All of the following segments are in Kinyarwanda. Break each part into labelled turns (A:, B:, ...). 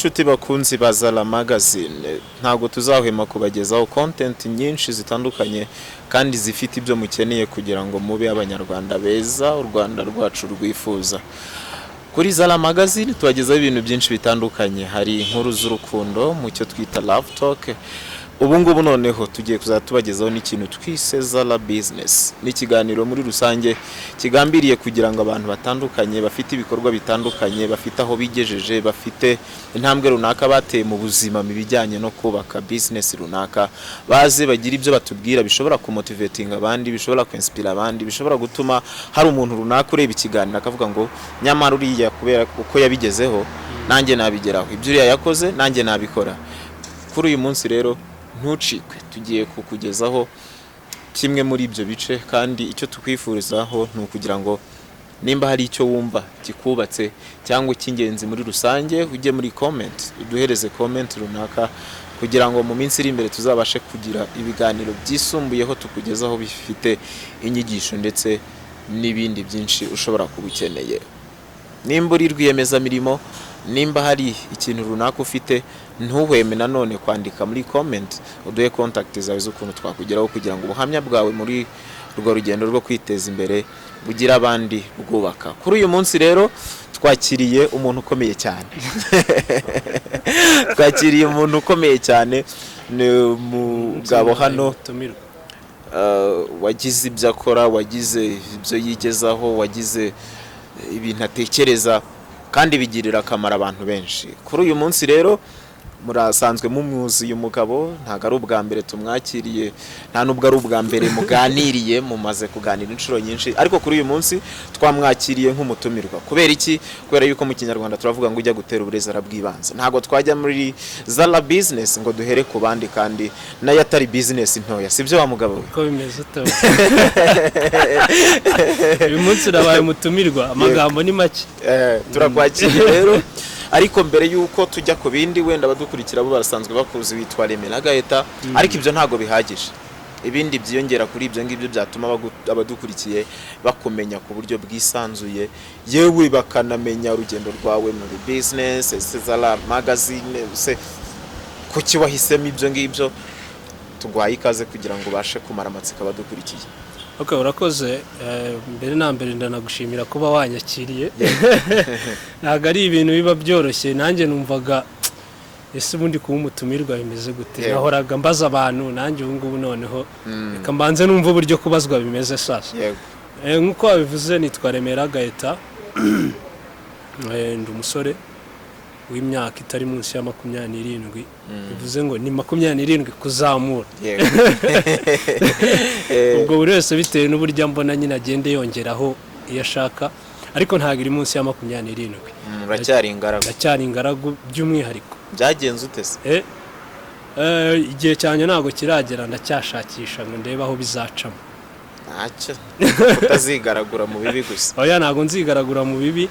A: inshuti bakunzi ba Zara magazine, ntabwo tuzahwema kubagezaho content nyinshi zitandukanye kandi zifite ibyo mukeneye kugira ngo mube abanyarwanda beza u Rwanda rwacu rwifuza. Kuri Zara magazine tubagezaho ibintu byinshi bitandukanye, hari inkuru z'urukundo mu cyo twita love talk. Ubu ngubu noneho tugiye kuzatubagezaho n'ikintu twise Zara business. Ni ikiganiro muri rusange kigambiriye kugira ngo abantu batandukanye bafite ibikorwa bitandukanye, bafite aho bigejeje, bafite intambwe runaka bateye mu buzima mu bijyanye no kubaka business runaka, baze bagira ibyo batubwira bishobora kumotivating abandi, bishobora kwinspira abandi, bishobora gutuma hari umuntu runaka ureba ikiganiro akavuga ngo nyamara uriya kubera uko yabigezeho nanjye nabigeraho, ibyo uriya yakoze nanjye nabikora. Kuri uyu munsi rero ntucikwe, tugiye kukugezaho kimwe muri ibyo bice, kandi icyo tukwifurizaho ni ukugira ngo nimba hari icyo wumva kikubatse cyangwa icy'ingenzi muri rusange, ujye muri comment, uduhereze comment runaka kugira ngo mu minsi iri imbere tuzabashe kugira ibiganiro byisumbuyeho tukugezaho bifite inyigisho ndetse n'ibindi byinshi ushobora kuba ukeneye. Nimba uri rwiyemezamirimo, nimba hari ikintu runaka ufite, ntuhweme nanone kwandika muri comment, uduhe contact zawe z'ukuntu twakugeraho kugira ngo ubuhamya bwawe muri urwo rugendo rwo kwiteza imbere bugira abandi bwubaka. Kuri uyu munsi rero twakiriye umuntu ukomeye cyane. Twakiriye umuntu ukomeye cyane, ni umugabo hano wagize ibyo akora, wagize ibyo yigezaho, wagize ibintu atekereza kandi bigirira akamaro abantu benshi. Kuri uyu munsi rero murasanzwe mumuzi uyu mugabo, ntago ari ubwa mbere tumwakiriye, nta nubwo ari ubwa mbere muganiriye, mumaze kuganira inshuro nyinshi, ariko kuri uyu munsi twamwakiriye nk'umutumirwa. Kubera iki? Kubera yuko mu Kinyarwanda turavuga ngo ujya gutera uburezi arabwibanza. Ntago twajya muri Zara business ngo duhere ku bandi kandi nayo atari business ntoya, sibyo wa mugabo we?
B: Ko bimeze utawe. Uyu munsi urabaye umutumirwa, amagambo ni make.
A: Turakwakiriye rero. Ariko mbere yuko tujya ku bindi, wenda badukurikira bo barasanzwe bakuzi witwa Gaetan, ariko ibyo ntago bihagije. Ibindi byiyongera kuri ibyo ngibyo byatuma abadukurikiye bakumenya ku buryo bwisanzuye, yewe bakanamenya urugendo rwawe muri business, Zara magazine, kuki wahisemo ibyo ngibyo. Tugwaye ikaze kugira ngo bashe kumara amatsiko abadukurikiye.
B: Okay, urakoze. Mbere na mbere ndanagushimira kuba wanyakiriye. Ntago ari ibintu biba byoroshye, nanjye numvaga ese ubundi kuba umutumirwa bimeze gute. Nahoraga mbaza abantu, nanjye ubu ngubu noneho reka mbanze numva uburyo kubazwa bimeze sasa. Nkuko wabivuze, nitwa Gaetan. Ndi umusore w'imyaka itari munsi ya 27, bivuze ngo ni 27 kuzamura. Ubwo buri wese bitewe n'uburyo mbona nyine agende yongeraho iyo ashaka, ariko ntago iri munsi ya 27.
A: Uracyari ingaragu.
B: Uracyari ingaragu by'umwihariko.
A: Byagenze ute se?
B: Igihe cyane ntago kiragera, ndacyashakisha ngo ndebe aho bizacamo.
A: Ntacyo utazigaragura mu bibi gusa.
B: Oya, ntago nzigaragura mu bibi,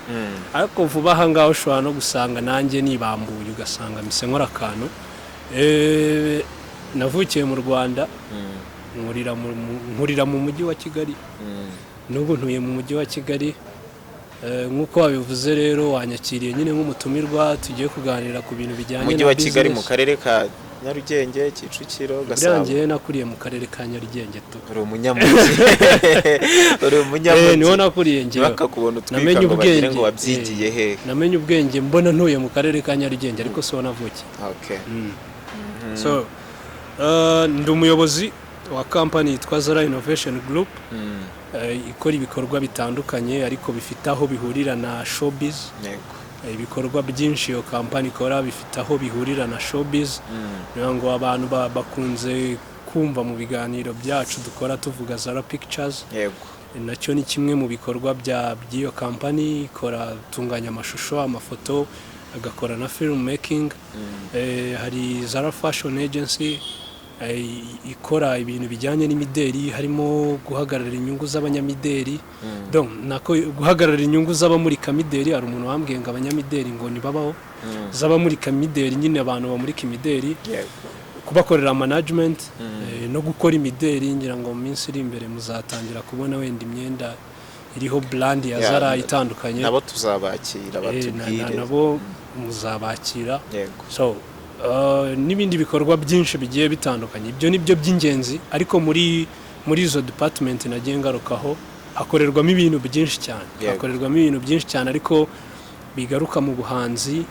B: ariko vuba aha ngaho ushobora no gusanga nanjye nibambuye, ugasanga mise nkora akantu. Navukiye mu Rwanda, nkurira mu mujyi wa Kigali, n'ubu ntuye mu mujyi wa Kigali. Nkuko wabivuze rero, wanyakiriye nyine nk'umutumirwa, tugiye kuganira ku bintu bijyanye na
A: mujyi wa Kigali mu karere ka Nyarugenge, Kicukiro, Gasabo.
B: Byanjye nakuriye mu karere ka Nyarugenge tu.
A: Uri umunyamujyi. Uri umunyamujyi.
B: Niho nakuriye ngewe.
A: Bakakubona utwika ngo bagire ngo wabyigiye he.
B: Namenye ubwenge mbona ntuye mu karere ka Nyarugenge, ariko so navukiye.
A: Okay.
B: So ndi umuyobozi wa company yitwa Zara Innovation Group, ikora ibikorwa bitandukanye ariko bifite aho bihurira na showbiz. Ibikorwa byinshi iyo company ikora bifite aho bihurira na showbiz. Ngo abantu bakunze kumva mu biganiro byacu dukora tuvuga Zara Pictures. Nacyo ni kimwe mu bikorwa by'iyo company, ikora tunganya amashusho, amafoto, agakora na film making. Hari Zara Fashion Agency, ikora ibintu bijyanye n'imideri, harimo guhagararira inyungu z'abanyamideri. Donc nako guhagararira inyungu z'abamurika mideri. Hari umuntu wambwiye ngo abanyamideri ngo nibabaho, z'abamurika mideri nyine abantu bamurika imideri, kubakorera management, no gukora imideri. Ngira ngo mu minsi iri imbere muzatangira kubona wenda imyenda iriho brand ya Zara itandukanye,
A: nabo tuzabakira batubwire,
B: nabo muzabakira.
A: Yego.
B: So n'ibindi bikorwa byinshi bigiye bitandukanye, ibyo nibyo by'ingenzi, ariko muri izo department nagiye ngarukaho hakorerwamo ibintu byinshi cyane, ariko bigaruka mu buhanzi,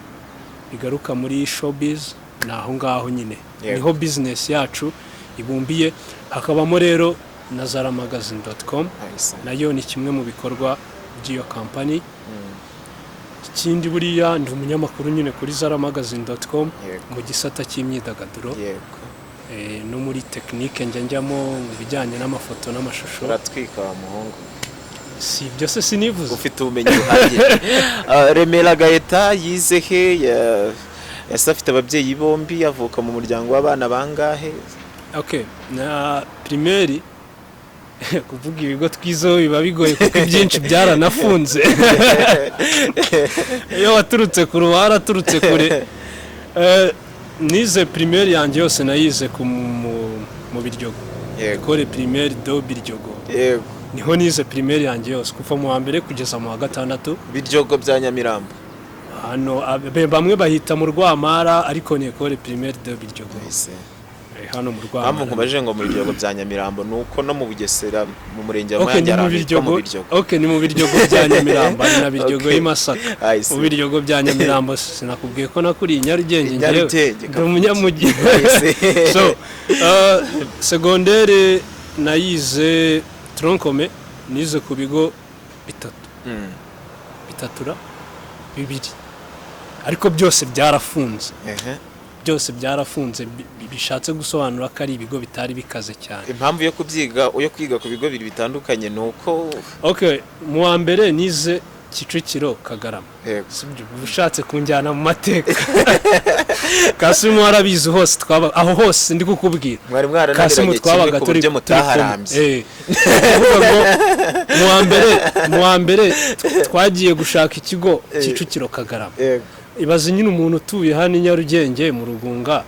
B: bigaruka muri showbiz, naho ngaho nyine niho business yacu ibumbiye. Hakabamo rero na zaramagazine.com, nayo ni kimwe mu bikorwa by'iyo company. Ikindi buriya ndi umunyamakuru nyine kuri zaramagazine.com mu gisata cy'imyidagaduro, no muri technique njyamo mu bijyanye n'amafoto n'amashusho.
A: Uratwika wa muhungu,
B: si byose sinivuze,
A: ufite ubumenyi buhagije. Remera Gaetan yize he? Afite ababyeyi bombi, avuka mu muryango w'abana bangahe?
B: Okay, na primaire kuvuga ibigo twizo biba bigoye kuko ibyinshi byaranafunze. Iyo waturutse ku ruhara turutse kure. Nize primaire yanjye yose nayize mu Biryogo, école primaire do Biryogo.
A: Yego.
B: Niho nize primaire yanjye yose kuva mu wa mbere kugeza mu wa gatandatu.
A: Biryogo bya Nyamirambo.
B: Hano bamwe bahita mu Rwamara, ariko ni école primaire do Biryogo. Hano mu Rwanda.
A: Nkubaje ngo mu Biryogo bya Nyamirambo nuko no mu Bugesera mu murenge wa Manyara mu Biryogo.
B: Okay, ni mu Biryogo bya Nyamirambo, ni na Biryogo y'Imasaka. Mu Biryogo bya Nyamirambo sinakubwiye ko nakuri Nyarugenge ngewe. Ndi umunyamujyi. So, secondaire nayize troncome, nize ku bigo bitatura bibiri, ariko byose byarafunze. Byose byarafunze, bishatse gusobanura ko ari ibigo bitari bikaze cyane.
A: Impamvu yo kwiga ku bigo biri bitandukanye nuko
B: mu wa mbere nize Kicukiro Kagarama. Sibyo ushatse kunjyana mu mateka. Kasimu warabizi hose aho hose ndi kukubwira. Kasimu twabaga turi mutaharambye. Mu wa mbere twagiye gushaka ikigo Kicukiro Kagarama. Ibaze nyine umuntu utuye hano i Nyarugenge mu Rugunga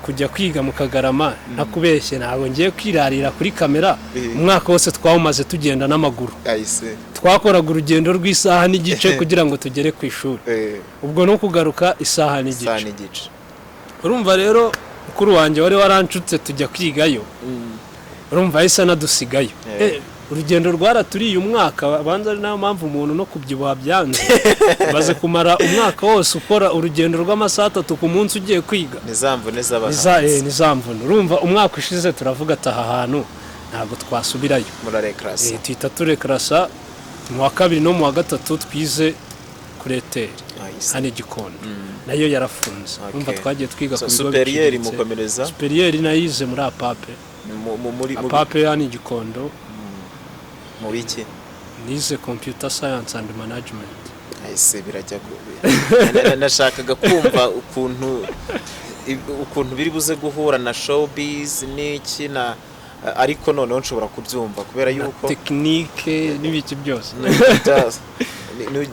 B: kujya kwiga mu Kagarama, ntakubeshye ntabwo ngiye kwirarira kuri kamera. Umwaka wose twawumaze tugenda n'amaguru, twakoraga urugendo rw'isaha n'igice kugira ngo tugere ku ishuri, ubwo no kugaruka isaha n'igice. Urumva rero mukuru wanjye wari warancutse tujya kwigayo, urumva yahise anadusigayo. Urugendo rwaraturiye umwaka, abanza ari nayo mpamvu umuntu no kubyibuha byanze. Baze kumara umwaka wose ukora urugendo rw'amasaha 3 ku munsi ugiye kwiga.
A: Nizamvune z'abahanzi.
B: Nizamvune. Urumva umwaka ushize turavuga ati aha hantu ntabwo twasubirayo.
A: Murarekrasa.
B: Twita turekrasa mu wa kabiri no mu wa gatatu twize kureteri. Hane Gikondo. Nayo yarafunze. Urumva twagiye twiga ku bigo
A: superieur mukomereza.
B: Superieur nayize muri apape.
A: Muri
B: apape Hane Gikondo.
A: Mu biki?
B: Nize computer science and management.
A: Ahise birajya gubira. Nashakaga kumva ukuntu biri buze guhura na showbiz n'iki na ariko noneho nshobora kubyumva kubera yuko
B: technique n'ibiki byose.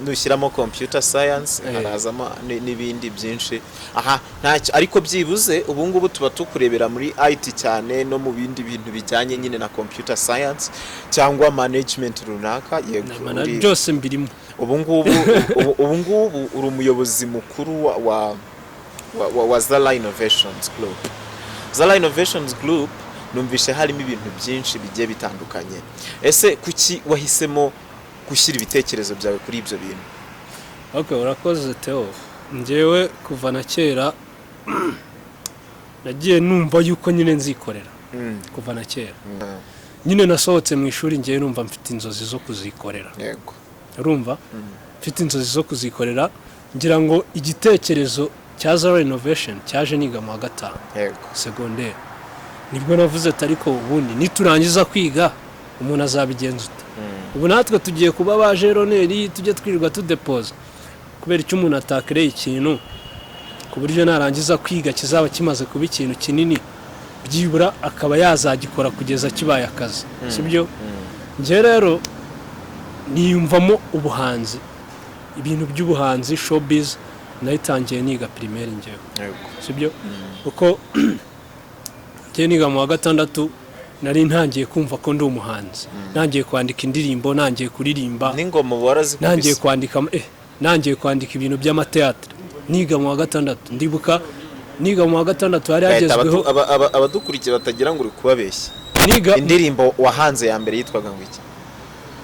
A: Nushyiramo computer science harazamo n'ibindi byinshi. Aha ntacyo, ariko byibuze ubu ngubu tuba tukurebera muri IT cyane no mu bindi bintu bijyanye nyine na computer science cyangwa management runaka.
B: Yego, byose mbirimo.
A: Ubu ngubu uri umuyobozi mukuru wa Zara Innovations Group. Zara Innovations Group numvishe harimo ibintu byinshi bigiye bitandukanye. Ese kuki wahisemo gushyira ibitekerezo byawe kuri ibyo bintu?
B: Urakoze Theo. Njyewe kuva na kera nagiye numva yuko nyine nzikorera. Kuva na kera nyine nasohotse mu ishuri, njyewe numva mfite inzozi zo kuzikorera.
A: Yego.
B: Urumva? Mfite inzozi zo kuzikorera, ngira ngo igitekerezo cya Zara Innovation cyaje niga mu wa gatanu.
A: Yego.
B: Secondaire. Nibwo navuze ati ariko ubundi niturangiza kwiga umuntu azabigenza ute? Ubu natwe tugiye kuba bajeroneri, tujye twirirwa tudepoza. Kubera icyo umuntu atakereye ikintu ku buryo narangiza kwiga kizaba kimaze kuba ikintu kinini, byibura akaba yazagikora kugeza kibaye akazi. Sibyo? Nje rero niyumvamo ubuhanzi, ibintu by'ubuhanzi, showbiz, nayitangiye niga primaire njyewe. Sibyo? Uko niga mu wa gatandatu nari ntangiye kumva ko ndi umuhanzi, nangiye kwandika indirimbo, nangiye kuririmba
A: n'ingoma warazikubise,
B: nangiye kwandika ibintu by'amateatro. Niga mu wa gatandatu, ndibuka niga mu wa gatandatu hari hagezweho
A: abadukurikiye batagira ngo uri kubabeshya.
B: Niga
A: indirimbo wahanze ya mbere yitwaga ngo iki?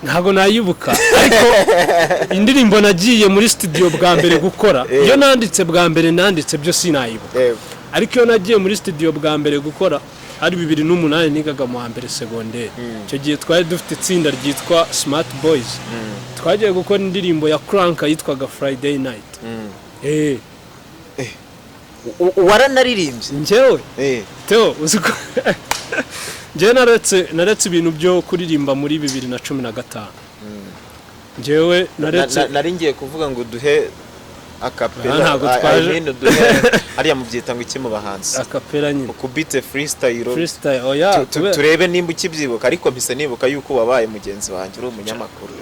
B: Ntago nayibuka, ariko indirimbo nagiye muri studio bwa mbere gukora, iyo nanditse bwa mbere nanditse byo sinayibuka, ariko iyo nagiye muri studio bwa mbere gukora ari 2008 nigaga mu wa mbere segonderi. Icyo gihe twari dufite itsinda ryitwa Smart Boys, twagiye gukora indirimbo ya Crank yitwaga Friday Night.
A: Waranaririmbye
B: njyewe Theo uziko njye naretse ibintu byo kuririmba muri 2015. Njyewe
A: nari ngiye kuvuga ngo duhe akapela,
B: ntabwo twaje
A: ariya mubyita ngo iki mu bahanzi
B: akapela nyine
A: ukubite freestyle
B: oya
A: turebe nimba ukibyibuka, ariko mpise nibuka yuko wabaye mugenzi wanjye uri umunyamakuru.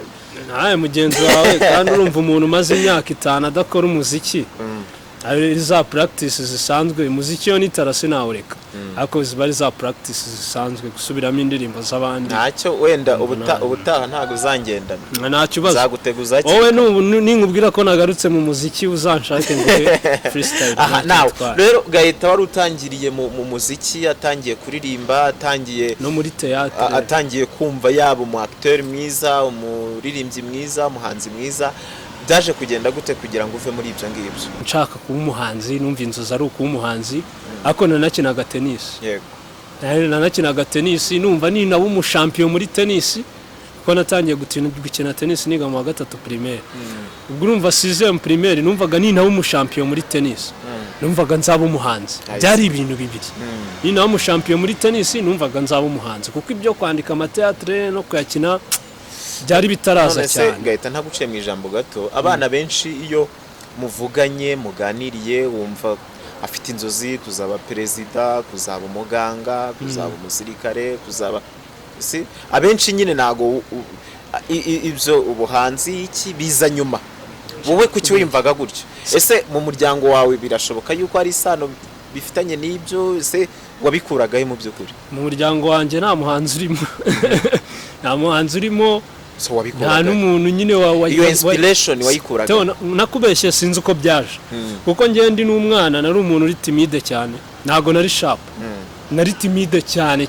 B: nawe mugenzi wawe kandi urumva umuntu umaze imyaka 5 adakora umuziki, ari za practice zisanzwe. Umuziki yo nitarase nawureka, ariko zibari za practice zisanzwe gusubiramo indirimbo z'abandi.
A: Ntacyo wenda ubutaha ntago uzangendana,
B: ntacyo baza
A: zaguteguza iki.
B: wowe ninkubwira ko nagarutse mu muziki uzanshake ngo freestyle.
A: Nawe rero Gaetan wari utangiriye mu muziki, atangiye kuririmba, atangiye
B: no muri theatre,
A: atangiye kumva yaba umu acteur mwiza, umuririmbyi mwiza, umuhanzi mwiza. Byaje kugenda gute kugira ngo uve muri ibyo ngibyo?
B: Nshaka kuba umuhanzi, numva inzozi ari ukuba umuhanzi, ariko nanakinaga tennis.
A: Yego,
B: nanakinaga tennis, numva ni nabo umushampion muri tennis, kuko natangiye gukina tennis niga mu wa 3 primaire. Ubwo urumva 6e primaire numvaga ni nabo umushampion muri tennis, numvaga nzaba umuhanzi. Byari ibintu bibiri, ni nabo umushampion muri tennis, numvaga nzaba umuhanzi, kuko ibyo kwandika amateatre no kuyakina byari bitaraza cyane.
A: Gaetan ntaguciye mu ijambo gato, abana benshi iyo muvuganye muganiriye wumva afite inzozi kuzaba perezida, kuzaba umuganga, kuzaba umusirikare, kuzaba abenshi nyine nago ibyo ubuhanzi iki biza nyuma. Wowe kuki wimvaga gutyo? Ese mu muryango wawe birashoboka yuko ari isano bifitanye n'ibyo? Ese wabikuragahe mu by'ukuri?
B: Mu muryango wanjye nta muhanzi urimo nta muhanzi urimo, nta n'umuntu nyine
A: iyo inspiration wayikuraga.
B: Nakubeshye sinzi uko byaje, kuko njye ndi n'umwana nari umuntu uri timide cyane, ntago nari sharp, nari timide cyane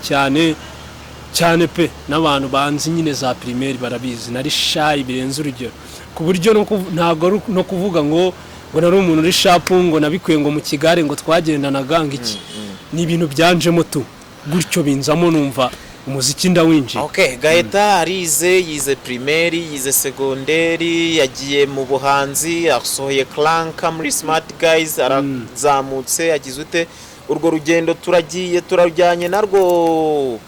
B: pe. N'abantu banzi nyine za primaire barabizi nari shy birenze urugero, ku buryo ntago no kuvuga ngo nari umuntu uri sharp ngo nabikuye ngo mu kigare ngo twagendanaga ngiki. Ni ibintu byanjemo tu gutyo binzamo, numva umuziki ndawinjiye.
A: Okay, Gaetan yize primaire, yize segonderi, yagiye mu buhanzi, asohoye Clank muri Smart Guys, arazamutse, yagize ute urwo rugendo turajyanye narwo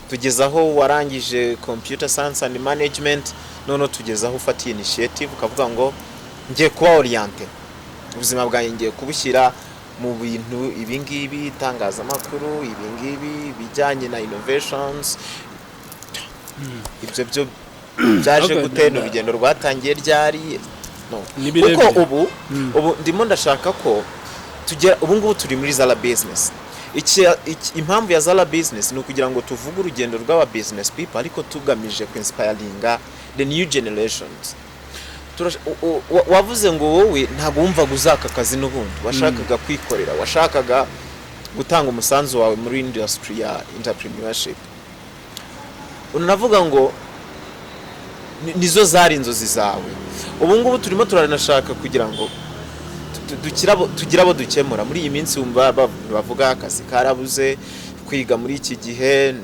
A: tugezaho warangije computer science and management, none tugezaho ufata initiative ukavuga ngo ngiye kuba orienté, ubuzima bwanjye ngiye kubushyira mu bintu ibingibi, itangazamakuru, ibingibi bijyanye na innovations. Ibyo byo byaje gutera urugendo rwatangiye ryari? Kuko ubu ndimo ndashaka ko tugera ubu ngubu turi muri Zara business. Impamvu ya Zara business ni ukugira ngo tuvuge urugendo rw'aba business people, ariko tugamije ku inspiringa the new generations. Wavuze ngo wowe ntabwo wumvaga uzaka akazi n'ubundi, washakaga kwikorera, washakaga gutanga umusanzu wawe muri industry ya entrepreneurship. Unavuga ngo nizo zari inzozi zawe. Ubu ngubu turimo turanashaka kugira ngo tugira abo dukemura. Muri iyi minsi wumva bavuga akazi karabuze, kwiga muri iki gihe,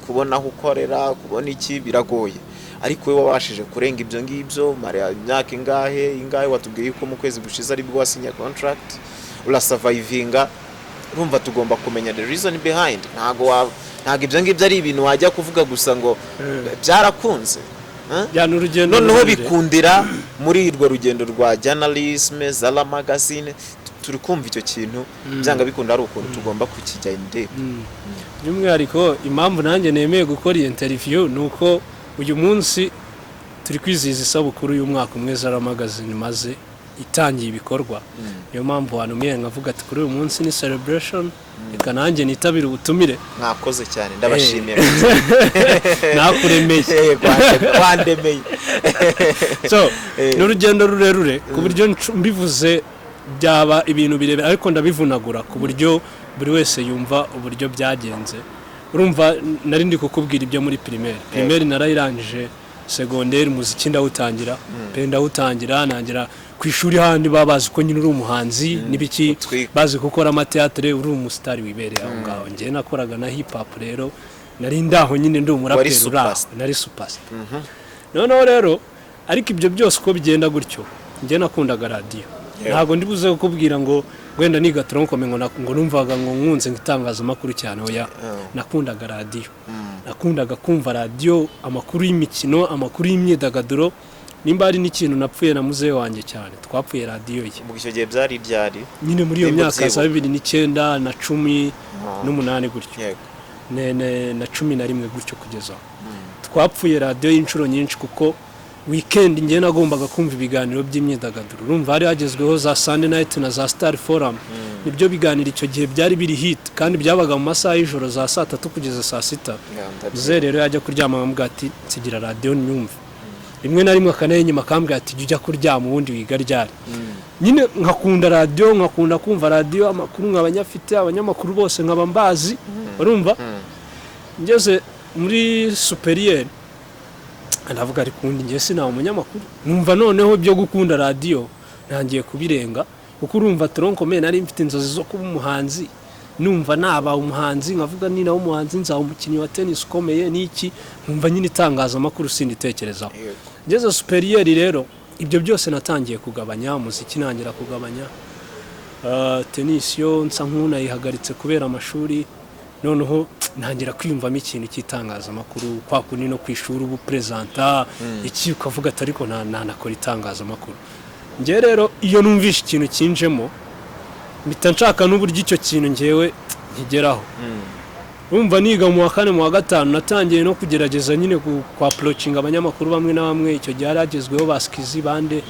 A: kubona aho ukorera, kubona iki biragoye. Ariko we wabashije kurenga ibyo ngibyo, mara imyaka ingahe watubwiye ko mu kwezi gushize ari bwo wasinya contract, urasurvivinga. Urumva tugomba kumenya the reason behind. Ntago ibyo ngibyo ari ibintu wajya kuvuga gusa ngo byarakunze. Noneho bikundira muri irwo rugendo rwa journalism, Zara magazine, turi kumva icyo kintu byanga bikunda ari ukuntu tugomba kukijya inde.
B: By'umwihariko impamvu nanjye nemeye gukora iyi interview nuko uyu munsi turi kwizihiza isabukuru y'umwaka umwe Zara magazine maze itangiye ibikorwa niyo mpamvu hano umwe ngavuga ati kuri uyu munsi ni celebration reka nanjye nitabira ubutumire
A: mwakoze cyane ndabashimiye
B: nakuremeye
A: kwandemeye
B: so n'urugendo rurerure ku buryo mbivuze byaba ibintu birebera ariko ndabivunagura ku buryo buri wese yumva uburyo byagenze urumva nari ndi kukubwira ibyo muri primaire narayirangije secondaire muziki ndawutangira ndawutangira nangira ku ishuri handi babazi ko nyine uri umuhanzi nibiki bazi gukora amateatre uri umustar wibereye aho ngaho ngiye nakoraga na hip hop rero nari ndaho nyine ndi umuraperi nari superstar noneho rero ariko ibyo byose uko bigenda gutyo ngiye nakundaga radio ntago ndibuze kukubwira ngo wenda niga tronkome ngo numvaga ngo nkunze ngitangazamakuru cyane oya nakundaga radio nakundaga kumva radio amakuru y'imikino amakuru y'imyidagaduro nimba ari n'ikintu napfuye na muzeho wanjye cyane twapfuye radio ye
A: mu icyo gihe byari
B: nyine muri iyo myaka za 2009 na 18 gutyo na 11 gutyo kugeza twapfuye radio y'inshuro nyinshi kuko weekend ngiye nagombaga kumva ibiganiro by'imyidagaduro urumva hari hagezweho za Sunday night na za Star Forum nibyo biganiro icyo gihe byari biri hit kandi byabaga mu masaha y'ijoro za 3 kugeza saa 6 ze rero yajya kuryama nkamubwira ati nsigira radio nyumva rimwe na rimwe akanaye nyuma akambwira ati jya kuryama ubundi wiga ryari nyine nkakunda radio nkakunda kumva radio amakuru nk'abanyafite abanyamakuru bose nkaba mbazi urumva ngeze muri superieur ndavuga ari kundi ngiye sinawe umunyamakuru numva noneho byo gukunda radio ntangiye kubirenga kuko urumva tronkome nari mfite inzozi zo kuba umuhanzi numva naba umuhanzi nkavuga ni nawo umuhanzi nzaho umukinnyi wa tennis ukomeye niki nkumva nyine itangazamakuru sinditekerezaho ngeze superieur rero ibyo byose natangiye kugabanya umuziki nangira kugabanya tennis yo nsa nk'unayihagaritse kubera amashuri noneho ntangira kwiyumvamo ikintu cy'itangazamakuru kwa kundi no kwishura ubu presenta iki ukavuga ati ariko nakora itangazamakuru ngiye rero iyo numvishe ikintu kinjemo mpita nshaka n'uburyo icyo kintu ngewe nkigeraho urumva niga mu wa 4 mu wa 5 natangiye no kugerageza nyine kwa approaching abanyamakuru bamwe na bamwe icyo gihe yaragezweho baskizi bande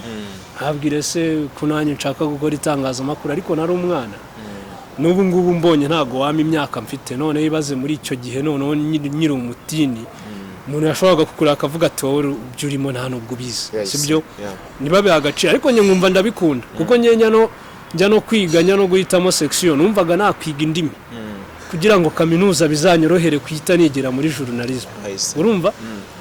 B: habwire se kunanye nshaka gukora itangazamakuru ariko nari umwana n'ubu ngubu mbonye ntago wama imyaka mfite none yibaze muri icyo gihe none nyiri umutini umuntu yashoboraga kukura akavuga ati wowe byurimo nta nubwo bize sibyo nibabe agace ariko nye nkumva ndabikunda kuko nyenya no kwiganya no guhitamo section numvaga nakwiga indimi kugira ngo kaminuza bizanyorohere kwita nigira muri journalism urumva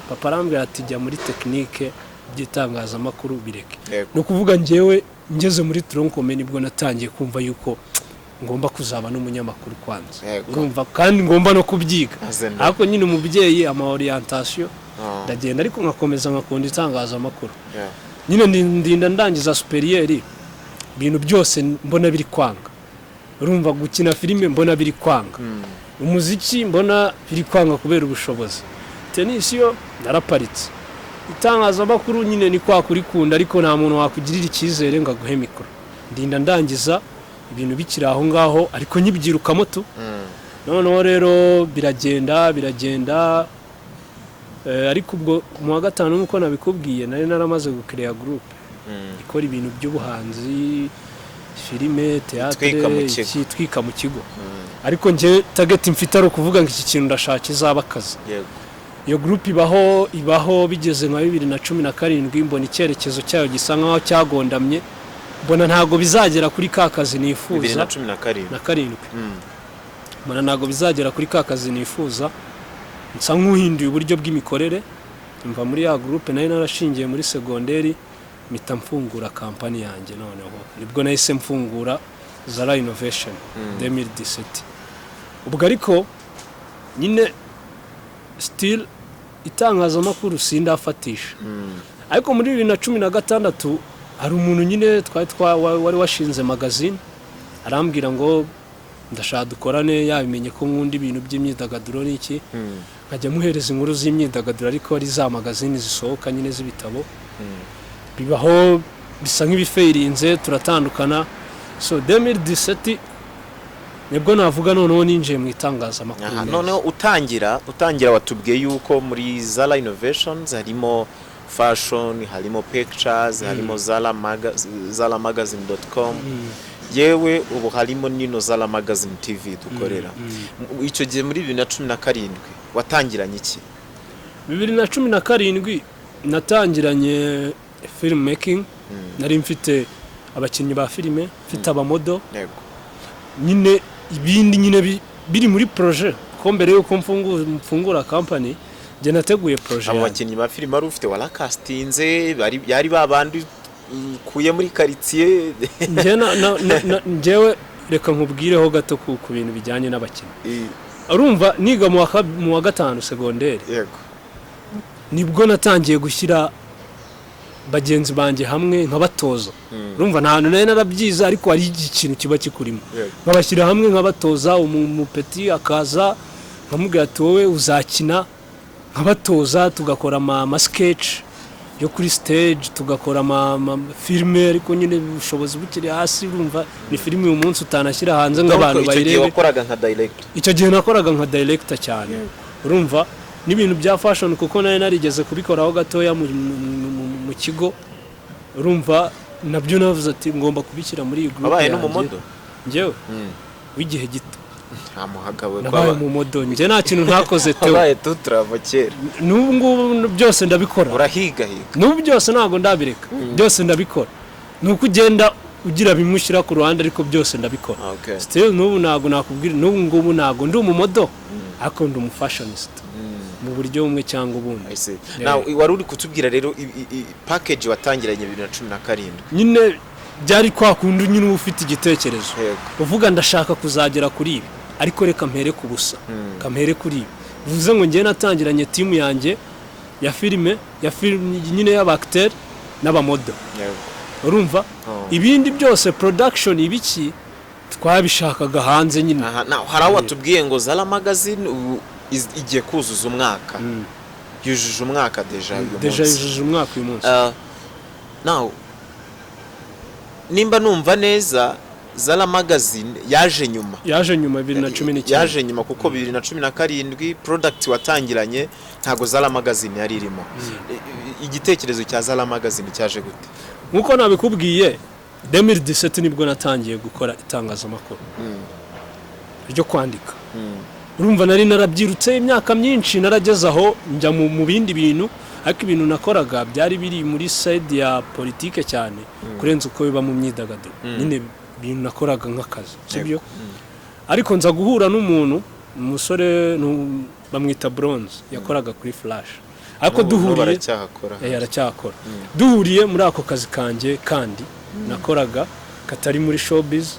B: papa arambwira ati jya muri technique by'itangazamakuru bireke no kuvuga ngewe ngeze muri tronkome nibwo natangiye kumva yuko ngomba kuzaba n'umunyamakuru kwanza urumva kandi ngomba no kubyiga ariko nyine umubyeyi ama orientation ndagenda ariko ngakomeza ngakunda itangazamakuru nyine ndinda ndangiza superieur ibintu byose mbona biri kwanga urumva gukina filime mbona biri kwanga umuziki mbona biri kwanga kubera ubushobozi tennis yo naraparitse itangazamakuru nyine ni kwa kurikunda ariko nta muntu wakugirira icyizere ngo aguhe mikoro ndinda ndangiza ibintu bikiri aho ngaho ariko nyibyirukamo tu noneho rero biragenda ariko ubwo mu wa 5 nkuko nabikubwiye nari naramaze gukreya group ikora ibintu by'ubuhanzi filime teatre twika mu kigo ariko nje target mfite ari kuvuga ngo iki kintu ndashaka izaba kazi iyo group ibaho bigeze nka 2017 mbona icyerekezo cyayo gisa nkaho cyagondamye mbona ntago bizagera kuri kakazi nifuza 2017 mbona ntago bizagera kuri kakazi nifuza nsa nk'uhinduye uburyo bw'imikorere mva muri ya groupe nayo narashingiye muri secondaire mpita mfungura company yanjye noneho nibwo nahise mfungura Zara Innovation 2017 ubwo ariko nyine still itangazamakuru sindafatisha ariko muri 2016 hari umuntu nyine wari washinze magazine arambwira ngo ndashaka dukorane yabimenye ko nkunda ibintu by'imyidagaduro n'iki nkajya muhereza inkuru z'imyidagaduro ariko ari za magazine zisohoka nyine z'ibitabo bibaho bisa nk'ibifeirinze turatandukana so 2017 nibwo navuga noneho ninjiye mu itangazamakuru
A: noneho utangira watubwiye yuko muri Zara Innovations harimo fashion, harimo pictures, harimo zalamagazine.com, yewe ubu harimo nino Zala Magazine TV dukorera. Icyo gihe muri 2017 watangiranye iki?
B: 2017 natangiranye film making, nari mfite abakinnyi ba filime, mfite abamodo, nyine ibindi nyine biri muri projet. Ko mbere yuko mfungura company je nateguye projet.
A: Abo bakinnyi ba filime ari ufite warakastinze, yari babandi kuye muri quartier. Njewe reka nkubwireho gato ku bintu bijyanye n'abakinnyi. Urumva niga mu wa gatanu secondaire, yego,
B: nibwo natangiye gushyira bagenzi banje hamwe nkabatoza. Urumva nta hantu narabyiza, ariko ari ikintu kiba kikurimo. Nkabashyira hamwe nkabatoza, umupeti akaza nkamubwira ati wowe uzakina, nkabatoza tugakora ama sketch yo kuri stage, tugakora ama filme, ariko nyine ubushobozi bukiri hasi. Urumva ni filime uyu munsi utanashyira hanze nk'abantu bayirebe.
A: Icyo gihe wakoraga nka director?
B: Icyo gihe nakoraga nka director cyane. Urumva n'ibintu bya fashion kuko nari narigeze kubikoraho gatoya mu kigo. Urumva nabyo navuze ati ngomba kubishyira muri iyi group.
A: Abaye no mu modo
B: njyewe w'igihe gito
A: amuhagawe
B: nabaye mu modo, njye nta kintu ntakoze teo.
A: Abaye tutrava kera.
B: N'ubu ngubu byose ndabikora.
A: Urahiga.
B: N'ubu byose ntago ndabireka. Byose ndabikora. Nuko ugenda ugira bimushyira ku ruhande, ariko byose ndabikora. Still n'ubu ntago nakubwira, n'ubu ngubu ntago ndi umumodo, ariko ndi umufashionist mu buryo bumwe cyangwa ubundi.
A: Now wari uri kutubwira rero package watangiranye 2017.
B: Nyine byari kwa kundi nyine ufite igitekerezo uvuga ndashaka kuzagera kuri ibi, ariko reka mpere ku busa, kampere kuri ibi. Bivuze ngo ngiye natangiranye team yanjye ya filime nyine y'abacteur n'abamodo. Urumva ibindi byose production ibiki twabishakaga hanze nyine.
A: Hari aho watubwiye ngo Zala Magazine igiye kuzuza umwaka. Yujuje umwaka deja
B: yujuje umwaka uyu munsi.
A: Now nimba numva neza Zala Magazine yaje nyuma
B: 2019.
A: yaje nyuma kuko 2017 product watangiranye ntago Zala Magazine yari irimo. Igitekerezo cya Zala Magazine cyaje gute?
B: Nkuko nabikubwiye 2017 nibwo natangiye gukora itangazamakuru ryo kwandika. Urumva nari narabyirutse imyaka myinshi, narageze aho njya mu bindi bintu, ariko ibintu nakoraga byari biri muri side ya politike cyane kurenza uko biba mu myidagaduro. Nyine ibintu nakoraga nk'akazi, sibyo? Ariko nza guhura n'umuntu, umusore bamwita Bronze, yakoraga kuri Flash. Ariko duhuriye aracyakora. Duhuriye muri ako kazi kanjye kandi nakoraga katari muri showbiz,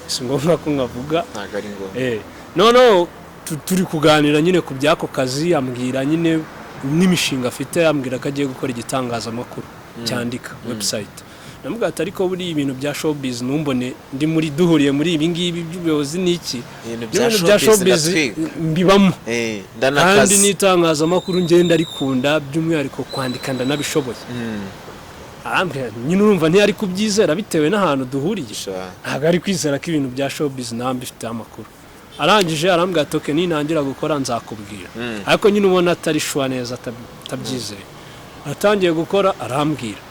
B: si ngombwa ko ngavuga.
A: Ntago ari ngombwa.
B: No turi kuganira nyine ku byako kazi, ambwira nyine n'imishinga afite, ambwira ko agiye gukora igitangazamakuru cyandika website. Namubwira ati ariko buri ibintu bya showbiz numbone ndi muri duhuriye muri ibi ngibi by'ubuyobozi n'iki, ibintu bya showbiz mbibamo kandi n'itangazamakuru ngenda arikunda, by'umwihariko kwandika ndanabishoboye. Ambwira nyine urumva ntiyari kubyizera bitewe n'ahantu duhuriye, ntabwo ari kwizera ko ibintu bya showbiz nambifite amakuru. Arangije arambwira ati okay, ninangira gukora nzakubwira. Ariko nyine ubona atari shwa neza, atabyizeye. Atangiye gukora arambwira,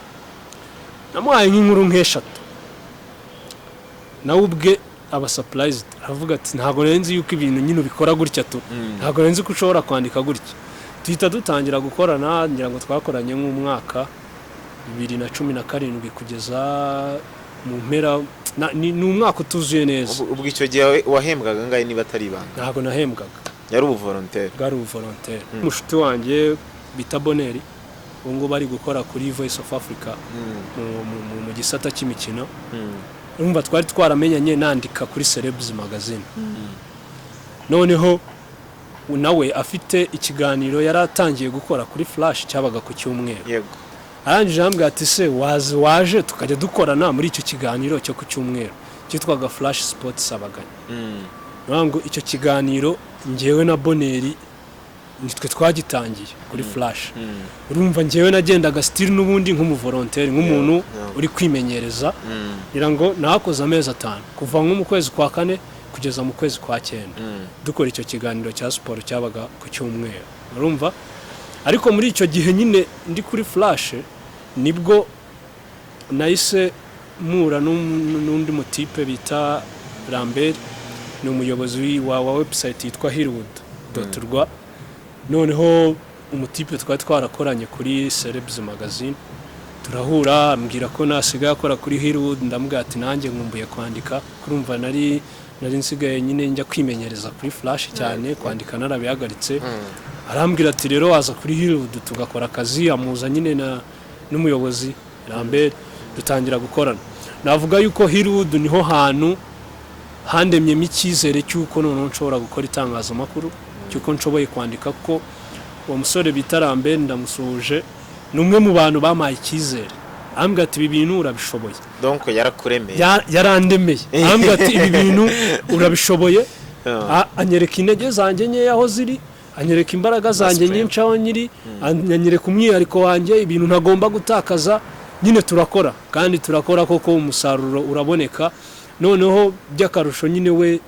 B: namuhaye nk'inkuru nk'eshatu, nawe ubwe aba surprised, aravuga ati ntago nenzi yuko ibintu nyine ubikora gutya tu, ntago nenzi ko ushobora kwandika gutya. Tuhita dutangira gukorana, ngira ngo twakoranye nk'umwaka 2017 kugeza mu mpera. Ni umwaka utuzuye neza.
A: Ubwo icyo gihe wahembwaga ngaye niba atari ibanga?
B: Ntago nahembwaga,
A: yari ubuvolontaire.
B: Bwari ubuvolontaire. Umushuti wanjye bita Boneri, ngo bari gukora kuri Voice of Africa mu gisata cy'imikino. Urumva twari twaramenyanye nandika kuri Celebs Magazine. Noneho nawe afite ikiganiro yaratangiye gukora kuri Flash cyabaga ku cyumweru.
A: Yego.
B: Arangije ambwira ati se waje tukajya dukorana muri icyo kiganiro cyo ku cyumweru cyitwaga Flash Sports Abaganya. Nango icyo kiganiro ngewe na Boneri nitwe twagitangiye kuri Flash. Urumva ngewe nagendaga still n'ubundi nk'umuvolontaire, nk'umuntu uri kwimenyereza. Ngira ngo nakoze amezi 5 kuva nko mu kwezi kwa 4 kugeza mu kwezi kwa 9 dukora icyo kiganiro cya sport cyabaga ku cyumweru. Urumva ariko muri icyo gihe nyine ndi kuri flash nibwo nahise mura n'undi mutipe bita Lambert, ni umuyobozi wa website yitwa Hirwood.rwa. Noneho umutipe twari twarakoranye kuri Celebs magazine, turahura ambwira ko nasigaye akora kuri Hirwood, ndamubwira ati nanjye nkumbuye kwandika, kurumva nari nsigaye nyine njya kwimenyereza kuri flash cyane, kwandika narabihagaritse. Arambwira ati rero waza kuri Hirwood tugakora akazi, amuza nyine n'umuyobozi Lambert, dutangira gukorana. Navuga yuko Hirwood niho hantu handemyemo icyizere cy'uko noneho nshobora gukora itangazamakuru, cy'uko nshoboye kwandika, ko uwo musore bita Lambert ndamusuhuje, ni umwe mu bantu bamaye icyizere. Ambwira ati ibi bintu urabishoboye.
A: Donc yarakuremeye.
B: Yarandemeye. Ambwira ati ibi bintu urabishoboye. Anyereka intege zanjye nkeya aho ziri, anyereka imbaraga zanjye nyinshi aho nyiri, anyereka umwihariko wanjye, ibintu ntagomba gutakaza. Nyine turakora, kandi turakora koko umusaruro uraboneka. Noneho by'akarusho nyine we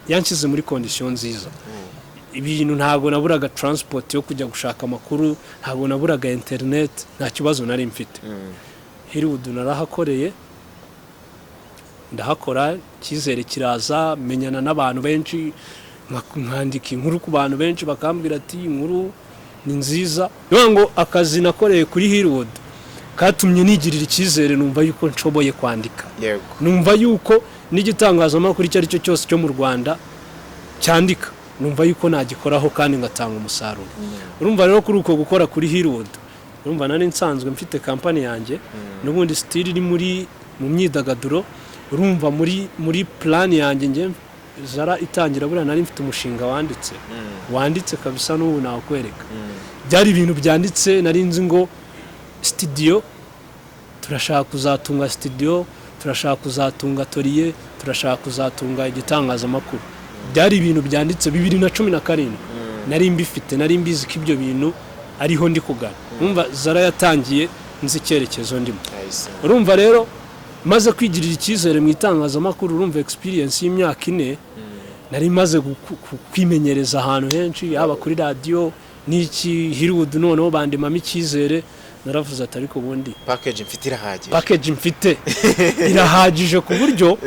B: yanshyize muri condition nziza. Ibintu ntago naburaga transport yo kujya gushaka amakuru, ntago naburaga internet, nta kibazo nari mfite. Hirwood narahakoreye, ndahakora, cyizere kiraza, menyana n'abantu benshi, nkandika inkuru ku bantu benshi, bakambwira ati inkuru ni nziza. Ngo akazi nakoreye kuri Hirwood katumye nigirira icyizere, numva yuko nshoboye kwandika.
A: Yego.
B: Numva yuko n'igitangazamakuru icyo ari cyo cyose cyo mu Rwanda cyandika, numva yuko nagikoraho kandi ngatanga umusaruro. Urumva rero kuri uko gukora kuri Hirwood, urumva nari nsanzwe mfite company yanjye, n'ubundi still iri mu myidagaduro. Urumva muri plan yanjye nge Zara itangira buriya nari mfite umushinga wanditse kabisa, n'ubu nakwereka. Byari ibintu byanditse, nari nzi ngo studio turashaka kuzatunga studio, turashaka kuzatunga atelier, turashaka kuzatunga igitangazamakuru. Byari ibintu byanditse 2017. Nari mbifite, nari mbizi ko ibyo bintu ariho ndi kugana. Urumva Zara yatangiye nzi icyerekezo ndimo. Urumva rero maze kwigirira icyizere mu itangazamakuru, urumva experience y'imyaka 4 nari maze kwimenyereza ahantu henshi, yaba kuri radio n'iki. Hirwood noneho bandemamo icyizere, naravuze ati ariko ubundi package mfite irahagije ku buryo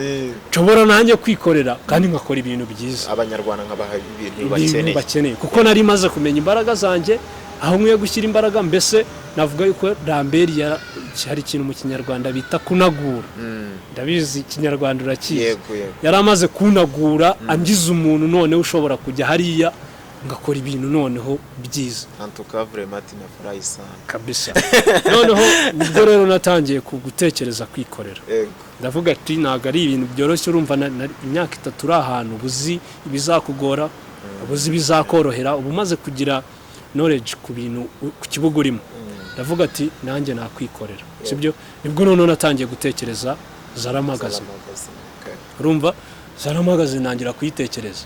B: nshobora nanjye kwikorera kandi ngakora ibintu byiza,
A: abanyarwanda nkabaha ibintu
B: bakeneye, kuko nari maze kumenya imbaraga zanjye, aho nkwiye gushyira imbaraga. Mbese navuga yuko Lambert hari ikintu mu Kinyarwanda bita kunagura. Ndabizi Kinyarwanda urakizi. Yari amaze kunagura, angiza umuntu noneho ushobora kujya hariya ngakora ibintu noneho byiza.
A: Antuka vraiment nafurahi sana
B: kabisa. Noneho nibwo rero natangiye gutekereza kwikorera. Ndavuga ati ntago ari ibintu byoroshye. Urumva imyaka 3 uri ahantu ubuzi ibizakugora, ubuzi bizakorohera, ubu maze kugira knowledge ku bintu ku kibuga urimo. Ndavuga ati nanjye nakwikorera, sibyo? Nibwo noneho natangiye gutekereza Zara magazine. Urumva Zara magazine nangira kuyitekereza,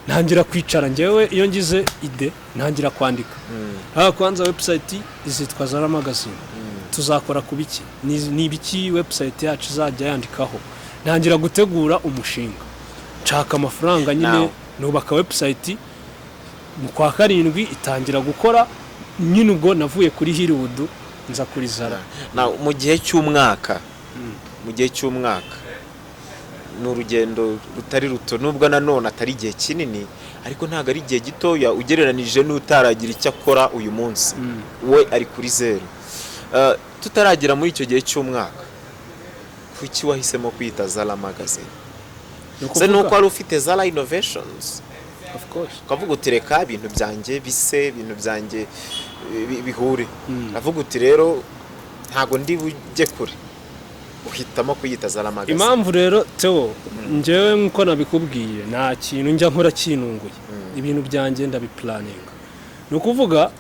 B: ntangira kwicara njyewe, iyo ngize ide ntangira kwandika. Kwanza website izitwa Zara magazine, tuzakora kubiki, ni ibiki website yacu izajya yandikaho. Ntangira gutegura umushinga, nshaka amafaranga nyine, nubaka website. Mu kwa 7 itangira gukora, nyine ubwo navuye kuri Hirwood nza kuri Zara.
A: Mu gihe cy'umwaka, n'urugendo rutari ruto, nubwo nanone atari igihe kinini, ariko ntago ari igihe gitoya ugereranije n'utaragira icyo akora uyu munsi. We ari kuri 0. Tutaragira muri icyo gihe cy'umwaka, kuki wahisemo kwita Zara magazine? Se nuko ari ufite Zara innovations?
B: Of course.
A: Kavuga utireka ibintu byanjye bise, ibintu byanjye bihure. Kavuga uti rero ntago ndi bujye kure, uhitamo kuyita Zara magazine.
B: Impamvu rero Theo, njyewe nko nabikubwiye, nta kintu njya nkora kinunguye. Ibintu byanjye ndabiplaning. No kuvuga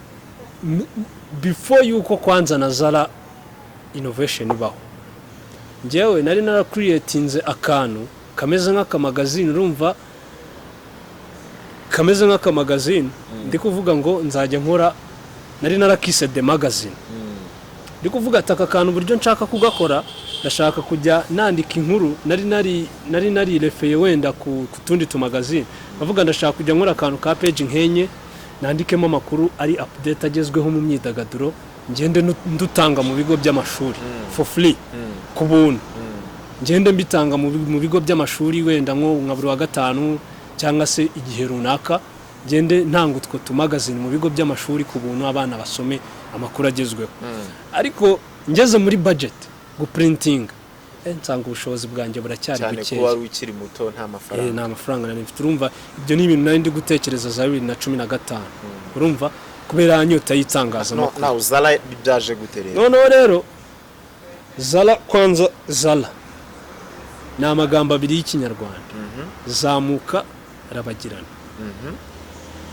B: before yuko kwanza na Zara innovation ibaho, njyewe nari creatinze akantu kameze nk'akamagazine. Urumva kameze nk'akamagazine, ndi kuvuga ngo nzajya nkora, nari narakise the magazine. Ndi kuvuga ataka kantu buryo nshaka kugakora, ndashaka kujya nandika inkuru, nari refeye wenda ku tundi tu magazine. Bavuga ndashaka kujya nkora akantu ka page nkenye, nandikemo amakuru ari update agezweho mu myidagaduro ngende ndutanga mu bigo by'amashuri for free ku buntu ngende mbitanga mu bigo by'amashuri wenda nka buri wa gatanu cyangwa se igihe runaka ngende ntanga utwo tumagazine mu bigo by'amashuri ku buntu abana basome amakuru agezweho ariko ngeze muri budget guprinting nsanga ubushobozi bwanjye buracyari buke
A: cyane ko wari ukiri muto nta mafaranga
B: nta mafaranga nari mfite urumva ibyo ni ibintu nari ndi gutekereza za 2015 urumva kubera anyota yitangazamakuru
A: nawe Zala byaje guterera
B: noneho rero Zala kwanza Zala ni amagambo abiri y'ikinyarwanda zamuka rabagirana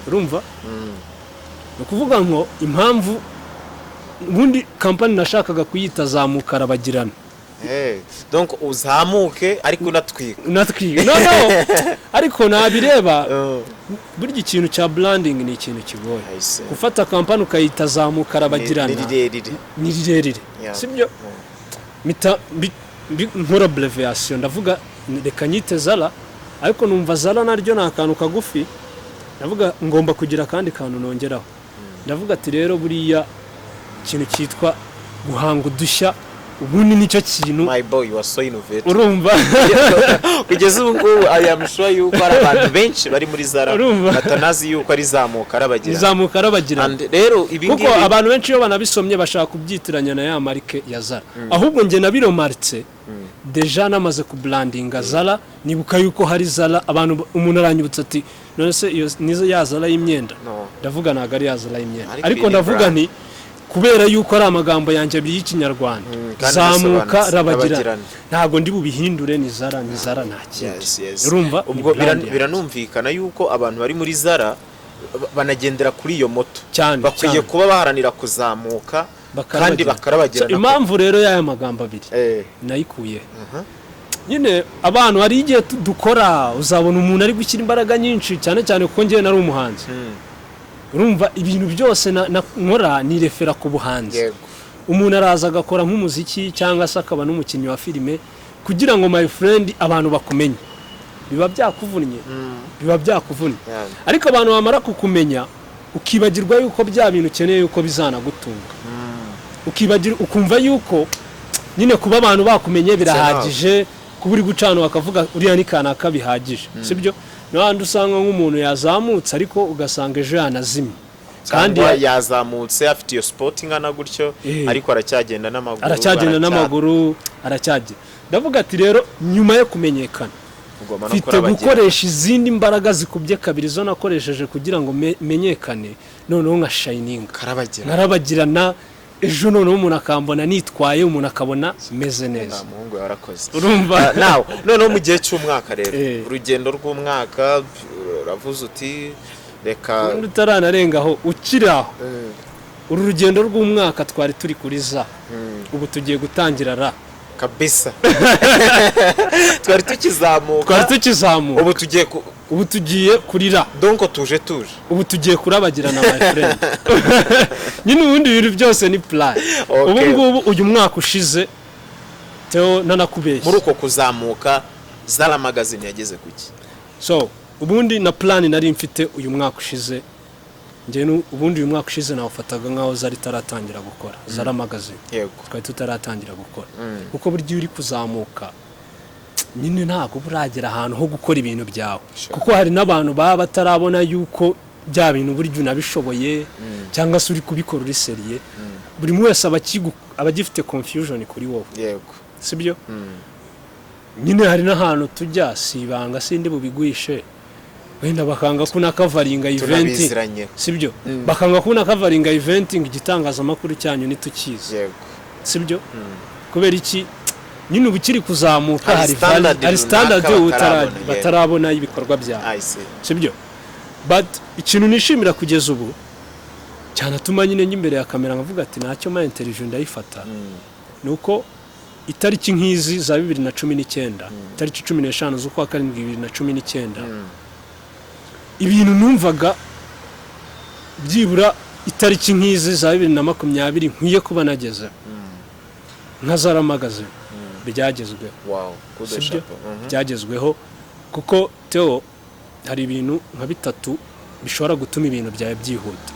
B: urumva no kuvuga ngo impamvu ubundi kampani nashakaga kuyita zamuka rabagirana
A: donc uzamuke ariko unatwika
B: no ariko nabireba burya ikintu cya branding ni ikintu kigoye gufata kampani ukayita zamuka rabagirana ni rirerire sibyo nkora abbreviation ndavuga reka nyite Zala ariko numva Zala naryo ni akantu kagufi ndavuga ngomba kugira kandi kantu nongeraho ndavuga ati rero buriya ikintu cyitwa guhanga udushya ubundi nicyo kintu
A: my boy you are so innovative
B: urumva
A: kugeza ubu ngubu I am sure yuko ari abantu benshi bari muri Zara batanazi yuko ari zamuka arabagirana rero ibingibi
B: kuko abantu benshi iyo banabisomye bashaka kubyitiranya na ya marike ya Zara ahubwo nge nabiromaritse deja namaze kubrandinga Zara nibuka yuko hari Zara abantu umuntu aranyibutsa ati none se iyo nizo ya Zara y'imyenda ndavuga naga ari ya Zara y'imyenda ariko ndavuga nti kubera yuko ari amagambo yanjye y'ikinyarwanda zamuka rabagirana ntago ndi bubihindure ni Zara nta kindi urumva
A: ubwo biranumvikana yuko abantu bari muri Zara banagendera kuri iyo moto bakwiye kuba baharanira kuzamuka kandi bakarabagirana
B: impamvu rero y'aya magambo abiri nayikuye nyine abantu hari igihe dukora uzabona umuntu ari gushyira imbaraga nyinshi cyane cyane kuko ngiye nari umuhanzi urumva ibintu byose nkora ni refera ku buhanzi umuntu araza agakora nk'umuziki cyangwa se akaba n'umukinnyi wa filime kugira ngo my friend abantu bakumenye biba byakuvunnye ariko abantu bamara kukumenya ukibagirwa yuko bya bintu ukeneye yuko bizanagutunga ukumva yuko nyine kuba abantu bakumenye birahagije kuba uri gucana bakavuga uriya ni kanaka bihagije sibyo n'abandi usanga nk'umuntu yazamutse ariko ugasanga ejo yanazimye
A: kandi yazamutse afite iyo sport ingana gutyo ariko aracyagenda
B: n'amaguru ndavuga ati rero nyuma yo kumenyekana mfite gukoresha izindi mbaraga zikubye kabiri zo nakoresheje kugira ngo menyekane noneho nka shining karabagirana ejo noneho umuntu akambona nitwaye umuntu akabona meze neza
A: umuhungu yarakoze
B: urumva
A: noneho mu gihe cy'umwaka rero urugendo rw'umwaka uravuze uti reka
B: utaranarengaho ukiraho uru rugendo rw'umwaka twari turi kuri Za ubu tugiye gutangira Ra
A: kabisa twari tukizamuka ubu tugiye
B: kuri Ra
A: donc tuje
B: ubu tugiye kurabagirana my friend nyine ubundi ibintu byose ni plan ubu ngubu uyu mwaka ushize Theo nanakubeshye
A: muri uko kuzamuka Zara magazine yageze kuki
B: so ubundi na plan nari mfite uyu mwaka ushize ubundi uyu mwaka ushize nawufataga nkaho Zari taratangira gukora Zara magazine twari tutaratangira gukora kuko buryo uri kuzamuka nyine ntago buragera ahantu ho gukora ibintu byawe kuko hari n'abantu baba batarabona yuko bya bintu buryo unabishoboye cyangwa se uri kubikora uri seriye buri wese abagifite confusion kuri wowe sibyo nyine hari n'ahantu tujya sibanga sindi bubigwishe wenda bakanga kuna covering event sibyo bakanga kuna covering event igitangazamakuru cyanyu nitukize sibyo kubera iki nyine ubukiri kuzamuka hari standard batarabona ibikorwa byawe sibyo but ikintu nishimira kugeza ubu cyane atuma nyine nyimbere ya kamera ngavuga ati nacyo ma interview ndayifata nuko itariki nkizi za 2019 itariki 15 z'ukwa 2019 ibintu numvaga byibura itariki nkizi za 2020 nkwiye kuba nageze nka Zara magazine byagezweho byagezweho kuko Theo hari ibintu nka bitatu bishobora gutuma ibintu byawe byihuta.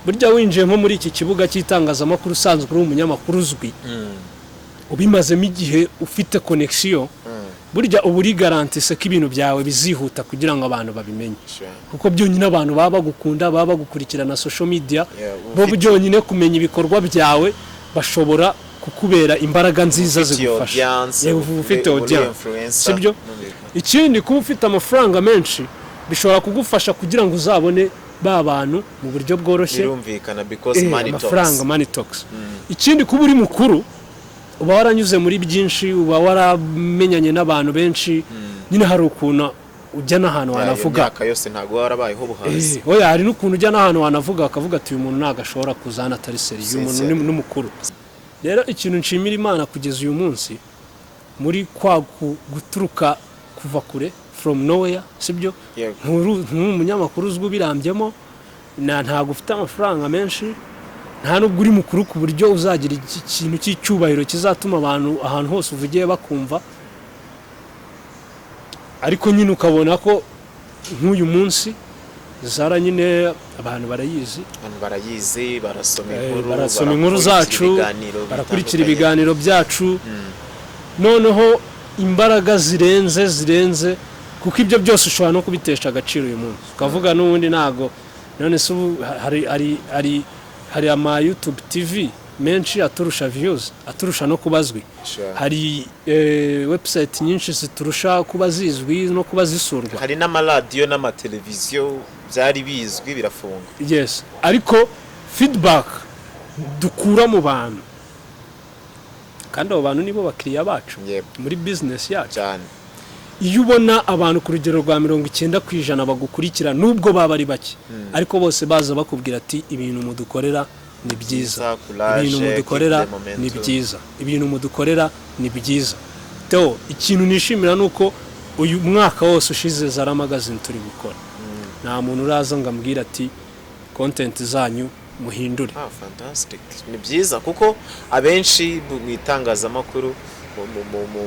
B: Burya winjiye nko muri iki kibuga cy'itangazamakuru usanzwe uri umunyamakuru uzwi, ubimazemo igihe ufite connection, burya uba uri garantise ko ibintu byawe bizihuta kugira ngo abantu babimenye, kuko byonyine abantu baba bagukunda, baba bagukurikirana social media, bo byonyine kumenya ibikorwa byawe bashobora kukubera imbaraga nziza zigufasha. Ufite audience, sibyo? Ikindi kuba ufite amafaranga menshi bishobora kugufasha kugira ngo uzabone ba bantu mu buryo bworoshye,
A: birumvikana because money talks.
B: Amafaranga, money talks. Ikindi kuba uri mukuru, uba waranyuze muri byinshi, uba waramenyanye n'abantu benshi, nyine hari ukuntu ujya n'ahantu wanavuga
A: imyaka yose ntago warabayeho buhanzi.
B: Oya, hari n'ukuntu ujya n'ahantu wanavuga akavuga ati uyu muntu ntago ashobora kuzana atari seri, uyu muntu ni n'umukuru. Rero ikintu nshimira Imana kugeza uyu munsi muri kwa guturuka kuva kure, from nowhere, sibyo? Nk'umunyamakuru uzwi birambyemo, ntago ufite amafaranga menshi, nta nubwo uri mukuru ku buryo uzagira ikintu cy'icyubahiro kizatuma abantu ahantu hose uvugiye bakumva, ariko nyine ukabona ko nk'uyu munsi Zara nyine abantu barayizi, barasoma inkuru zacu, barakurikira ibiganiro byacu, noneho imbaraga zirenze, kuko ibyo byose ushobora no kubitesha agaciro uyu munsi ukavuga n'ubundi ntago. None se hari ama YouTube TV menshi aturusha views, aturusha no kubazwi, hari website nyinshi ziturusha kuba zizwi no kuba zisurwa,
A: hari n'amaradiyo n'amateleviziyo byari bizwi birafunga.
B: Yes, ariko feedback dukura mu bantu, kandi abo bantu nibo bakiriya bacu muri business yacu cyane. Iyo ubona abantu ku rugero rwa 90% bagukurikira, nubwo baba ari bake, ariko bose baza bakubwira ati ibintu mudukorera ni byiza, ibintu mudukorera ni byiza, ibintu mudukorera ni byiza. Teo, ikintu nishimira nuko uyu mwaka wose ushize Zara magazine turi gukora, nta muntu uraza ngo ambwira ati content zanyu muhindure.
A: Fantastic, ni byiza kuko abenshi mu itangazamakuru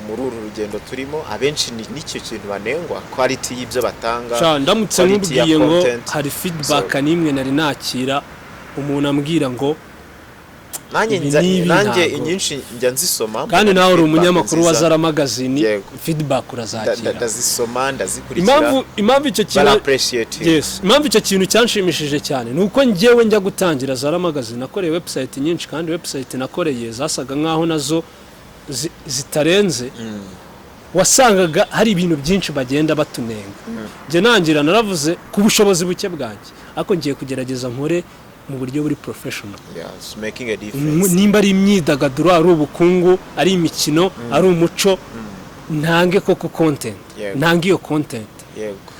A: muri uru rugendo turimo, abenshi nicyo kintu banengwa, quality y'ibyo batanga.
B: Ndamutse nkubwiye ngo hari feedback nimwe nari nakira umuntu ambwira ngo
A: nanjye inyinshi njya nzisoma,
B: kandi nawe uri umunyamakuru wa Zara magazine, feedback urazakira,
A: ndazisoma, ndazikurikira.
B: Impamvu icyo kintu cyanshimishije cyane nuko njyewe njya gutangira Zara magazine nakoreye website nyinshi, kandi website nakoreye zasaga nkaho nazo zitarenze, wasangaga hari ibintu byinshi bagenda batunenga. Nje nangira naravuze ku bushobozi buke bwanjye, ariko ngiye kugerageza nkore mu buryo buri professional.
A: Yes, making a difference.
B: Nimba ari imyidagaduro, ari ubukungu, ari imikino, ari umuco, ntange koko content, ntange iyo content.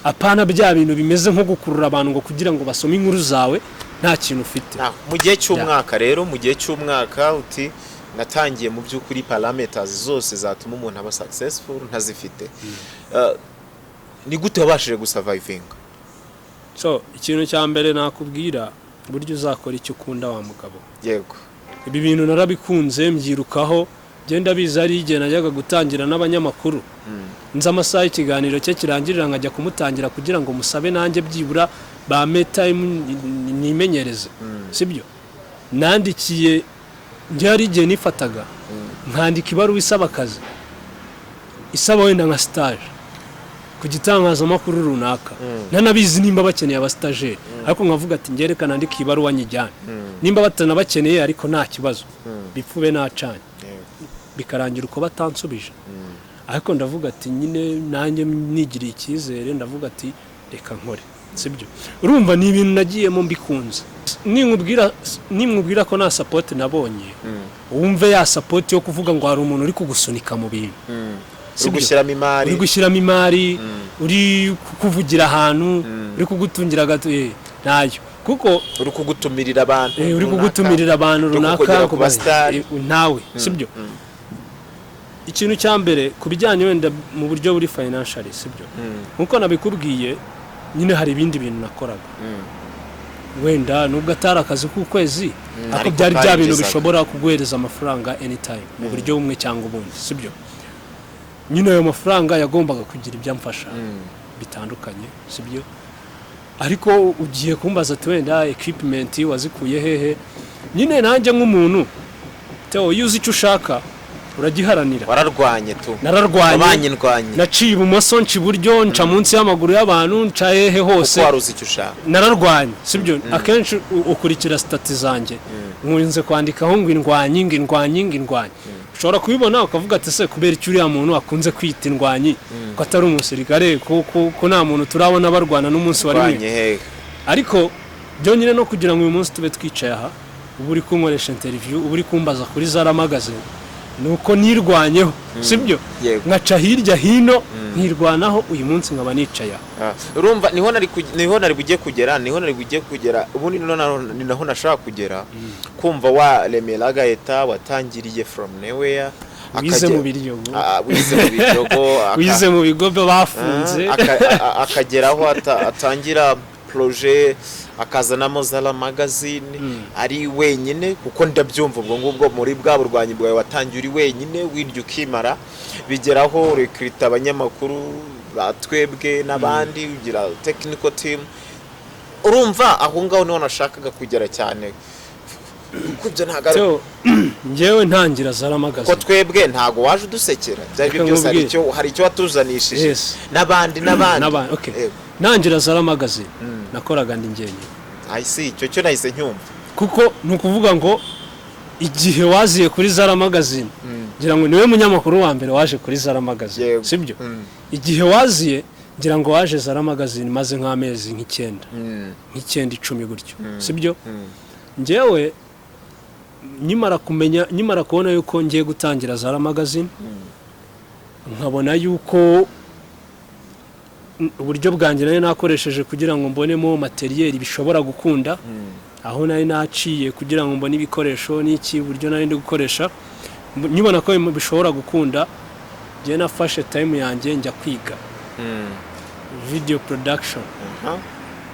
B: Apana bya bintu bimeze nko gukurura abantu ngo kugira ngo basome inkuru zawe nta kintu ufite.
A: Mu gihe cy'umwaka rero, mu gihe cy'umwaka uti natangiye mu by'ukuri parameters zose zatuma umuntu aba successful ntazifite. Ni gute wabashije gusurviving?
B: So ikintu cya mbere nakubwira, buryo uzakora icyo ukunda wa mugabo.
A: Yego,
B: ibi bintu narabikunze mbyirukaho, genda bizari igihe najyaga gutangira n'abanyamakuru, nza amasaha ikiganiro cye kirangirira nkajya kumutangira kugira ngo musabe nanjye byibura ba time nimenyereze, sibyo? Nandikiye njyari igihe nifataga nkandika ibaruwa isaba akazi, isaba wenda nka stage ku gitangazamakuru runaka, nanabizi nimba bakeneye aba stagiaire, ariko nkavuga ati ngereka nandika ibaruwa nyijyane, nimba batanabakeneye ariko nta kibazo, bipfube nacanye, bikarangira uko batansubije. Ariko ndavuga ati nyine nanjye nigiriye icyizere, ndavuga ati reka nkore, sibyo? Urumva ni ibintu nagiyemo mbikunze. Nimubwira ko nta support nabonye, wumve ya support yo kuvuga ngo hari umuntu uri kugusunika mu bintu, uri gushyiramo imari, uri kuvugira ahantu, uri kugutungira gato, nayo kuko
A: uri kugutumirira
B: abantu runaka nawe, sibyo? Ikintu cya mbere kubijyanye wenda mu buryo buri financially, sibyo? Nkuko nabikubwiye, nyine hari ibindi bintu nakoraga, wenda nubwo atari akazi k'ukwezi, ariko byari bya bintu bishobora kuguhereza amafaranga anytime mu buryo bumwe cyangwa ubundi, sibyo? Nyine ayo mafaranga yagombaga kugira ibyo amfasha bitandukanye, sibyo? ariko ugiye kumbaza ati wenda equipment wazikuye hehe nyine nanjye nk'umuntu Theo yuzi icyo ushaka uragiharanira
A: wararwanye tu
B: nararwanye naciye ibumoso nci buryo nca munsi y'amaguru y'abantu nca hehe hose
A: kuko waruzi icyo ushaka
B: nararwanye sibyo akenshi ukurikira stati zanjye nkunze kwandikaho ngo indwanyi ushobora kubibona ukavuga ati se kubera icyo uriya muntu akunze kwita indwanyi ko atari umusirikare ko nta muntu turabona barwana n'umunsi wa rimwe ariko byonyine no kugira ngo uyu munsi tube twicaye aha ubu uri kunkoresha interview ubu uri kumbaza kuri Zara magazine nuko nirwanyeho sibyo nkaca hirya hino nirwanaho uyu munsi nkaba nicaye
A: urumva niho nari bugiye kugera ubundi ni naho nashaka kugera kumva wa remera Gaetan watangiriye from nowhere
B: wize mu biryogo
A: wize
B: mu bigo bafunze
A: akageraho atangira projet akazanamo Zara magazine ari wenyine kuko ndabyumva ubwo ngubwo muri bwa burwanyi bwawe watangiye uri wenyine wirya ukimara bigeraho recruit abanyamakuru batwebwe n'abandi ugira technical team urumva aho ngaho niho nashakaga kugera cyane kubyo ntagaruka
B: ngewe ntangira Zara magazine
A: ko twebwe ntago waje udusekera byari byose hari icyo watuzanishije n'abandi
B: okay ntangira Zara magazine nakoraga ndi njyenyine
A: I see cyo nahise nyumva
B: kuko nukuvuga ngo igihe waziye kuri Zara magazine ngira ngo niwe munyamakuru wa mbere waje kuri Zara magazine sibyo igihe waziye ngira ngo waje Zara magazine maze nk'amezi nk'icyenda 10 gutyo sibyo ngewe nyimara kubona yuko ngiye gutangira Zara magazine nkabona yuko uburyo bwanjye nari nakoresheje kugira ngo mbonemo materiel bishobora gukunda aho nari naciye kugira ngo mbone ibikoresho n'iki buryo nari ndi gukoresha nyibona ko bishobora gukunda je nafashe time yanjye njya kwiga video production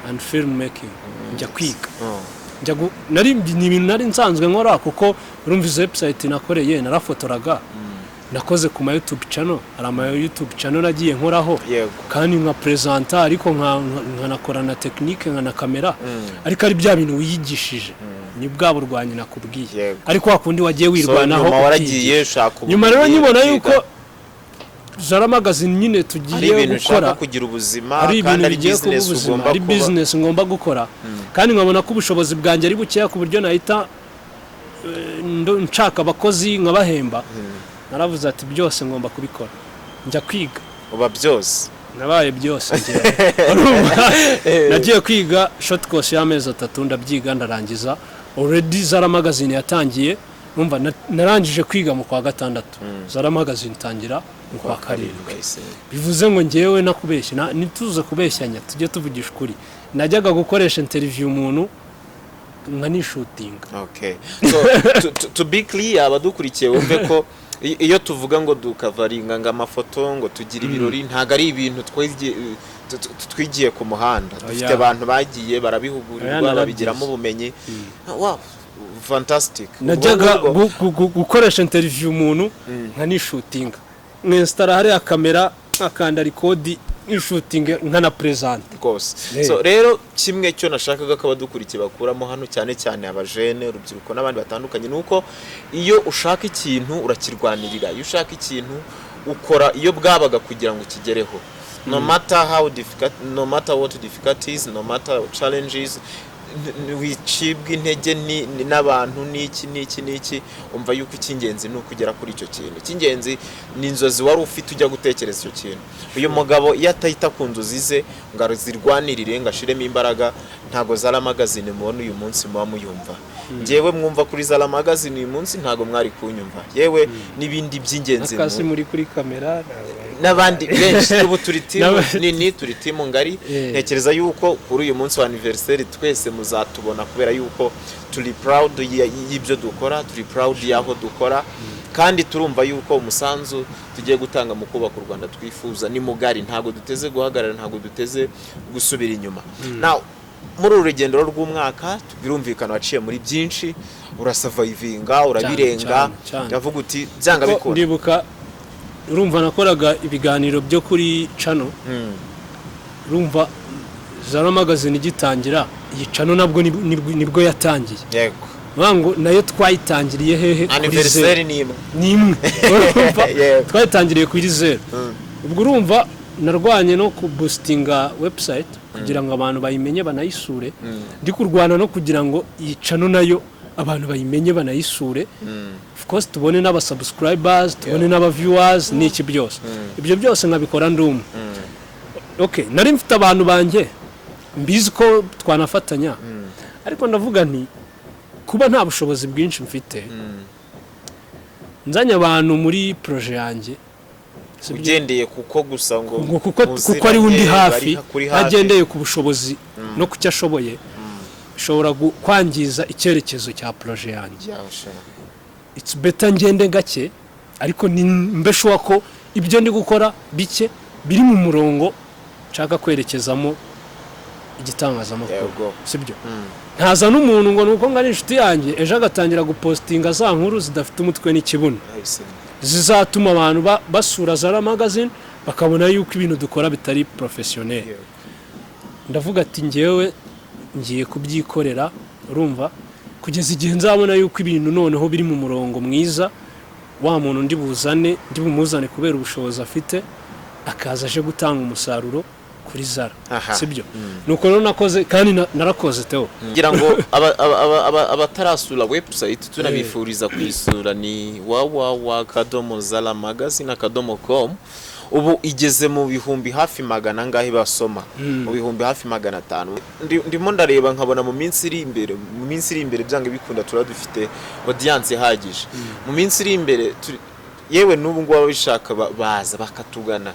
B: and film making njya kwiga nari ibintu nari nsanzwe nkora kuko urumva izo website nakoreye narafotoraga nakoze ku ma YouTube channel hari ama YouTube channel nagiye nkoraho kandi nka presenter ariko nkanakora na technique nka na kamera ariko ari bya bintu wiyigishije ni bwa burwanyi nakubwiye ariko wakundi wagiye wirwanaho nyuma rero nyibona yuko Zara magazine nyine tugiye gukora
A: kugira ubuzima
B: kandi ari business ngomba gukora kandi nkabona ko ubushobozi bwanjye ari bukeya ku buryo nahita nshaka abakozi nkabahemba naravuze ati byose ngomba kubikora njya kwiga
A: uba byose
B: nabaye byose nagiye kwiga short course y'amezi 3 ndabyiga ndarangiza already Zara magazine yatangiye umva narangije kwiga mu kwa gatandatu Zara magazine tangira mu kwa karindwi bivuze ngo ngewe nakubeshya nituze kubeshyanya tujye tuvugisha ukuri najyaga gukoresha interview umuntu nkani shooting
A: okay so to be clear abadukurikiye wumve ko iyo tuvuga ngo dukavaringa ngo amafoto ngo tugira ibirori ntago ari ibintu twigiye ku muhanda dufite abantu bagiye barabihugurirwa babigiramo ubumenyi wow fantastic
B: najyaga gukoresha interview umuntu nkani shooting mwinstara hari kamera akanda record shooting nkana present
A: rwose so rero kimwe cyo nashakaga ko abadukurikiye bakuramo hano cyane cyane abajene urubyiruko n'abandi batandukanye nuko iyo ushaka ikintu urakirwanirira iyo ushaka ikintu ukora iyo bwabaga kugira ngo kigereho no matter what difficulties no matter challenges wicibwa intege ni n'abantu niki umva yuko ikingenzi no kugera kuri icyo kintu kingenzi ni inzozi wari ufite ujya gutekereza icyo kintu uyu mugabo iyo atahita ku nzozi ze ngo azirwanirire ngo ashiremo imbaraga ntago Zara magazine mubona uyu munsi muba muyumva ngewe mwumva kuri Zara magazine uyu munsi ntago mwari kunyumva yewe n'ibindi by'ingenzi
B: akasi muri kuri kamera
A: n'abandi benshi ubu turi timu ngari ntekereza yuko kuri uyu munsi wa anniversaire twese muzatubona kubera yuko turi proud y'ibyo dukora turi proud y'aho dukora kandi turumva yuko umusanzu tugiye gutanga mu kubaka u Rwanda twifuza ni mugari ntago duteze guhagarara ntago duteze gusubira inyuma now muri urugendo rw'umwaka birumvikana waciye muri byinshi urasavayivinga urabirenga ndavuga uti byanga bikora
B: ndibuka urumva nakoraga ibiganiro byo kuri channel urumva Zara magazine igitangira yicano nabwo nibwo yatangiye
A: yego
B: ngo nayo twayitangiriye hehe
A: anniversaire
B: nimwe twayitangiriye kuri 0 ubwo urumva narwanye no kuboostinga website kugira ngo abantu bayimenye banayisure ndi kurwana no kugira ngo yicano nayo abantu bayimenye banayisure of course tubone n'aba subscribers tubone n'aba viewers n'iki byose ibyo byose nkabikora ndumwe okay nari mfite abantu banje mbizi ko twanafatanya ariko ndavuga nti kuba nta bushobozi bwinshi mfite nzanya abantu muri projet yanjye
A: ugendeye kuko gusa ngo
B: kuko ari undi hafi agendeye ku bushobozi no kucyashoboye bishobora kwangiza icyerekezo cya projet yanjye it's better ngende gake ariko mbeshuwa ko ibyo ndi gukora bike biri mu murongo nshaka kwerekezamo igitangazamakuru sibyo ntaza n'umuntu ngo nuko ngari inshuti yanjye ejo agatangira gupostinga za nkuru zidafite umutwe n'ikibuno zizatuma abantu basura Zara magazine bakabona yuko ibintu dukora bitari professionnel ndavuga ati ngewe ngiye kubyikorera urumva kugeza igihe nzabona yuko ibintu noneho biri mu murongo mwiza wa muntu ndi bumuzane kubera ubushobozi afite akaza aje gutanga umusaruro kuri Zara sibyo nuko rero nakoze kandi narakoze teo
A: ngira ngo abatarasura website tunabifuriza kuyisura ni www.zaramagazine.com ubu igeze mu bihumbi hafi magana ngahe basoma mu bihumbi hafi 500 ndimo ndareba nkabona mu minsi iri imbere byange bikunda turadufite audience ihagije mu minsi iri imbere yewe n'ubu ngo abishaka baza bakatugana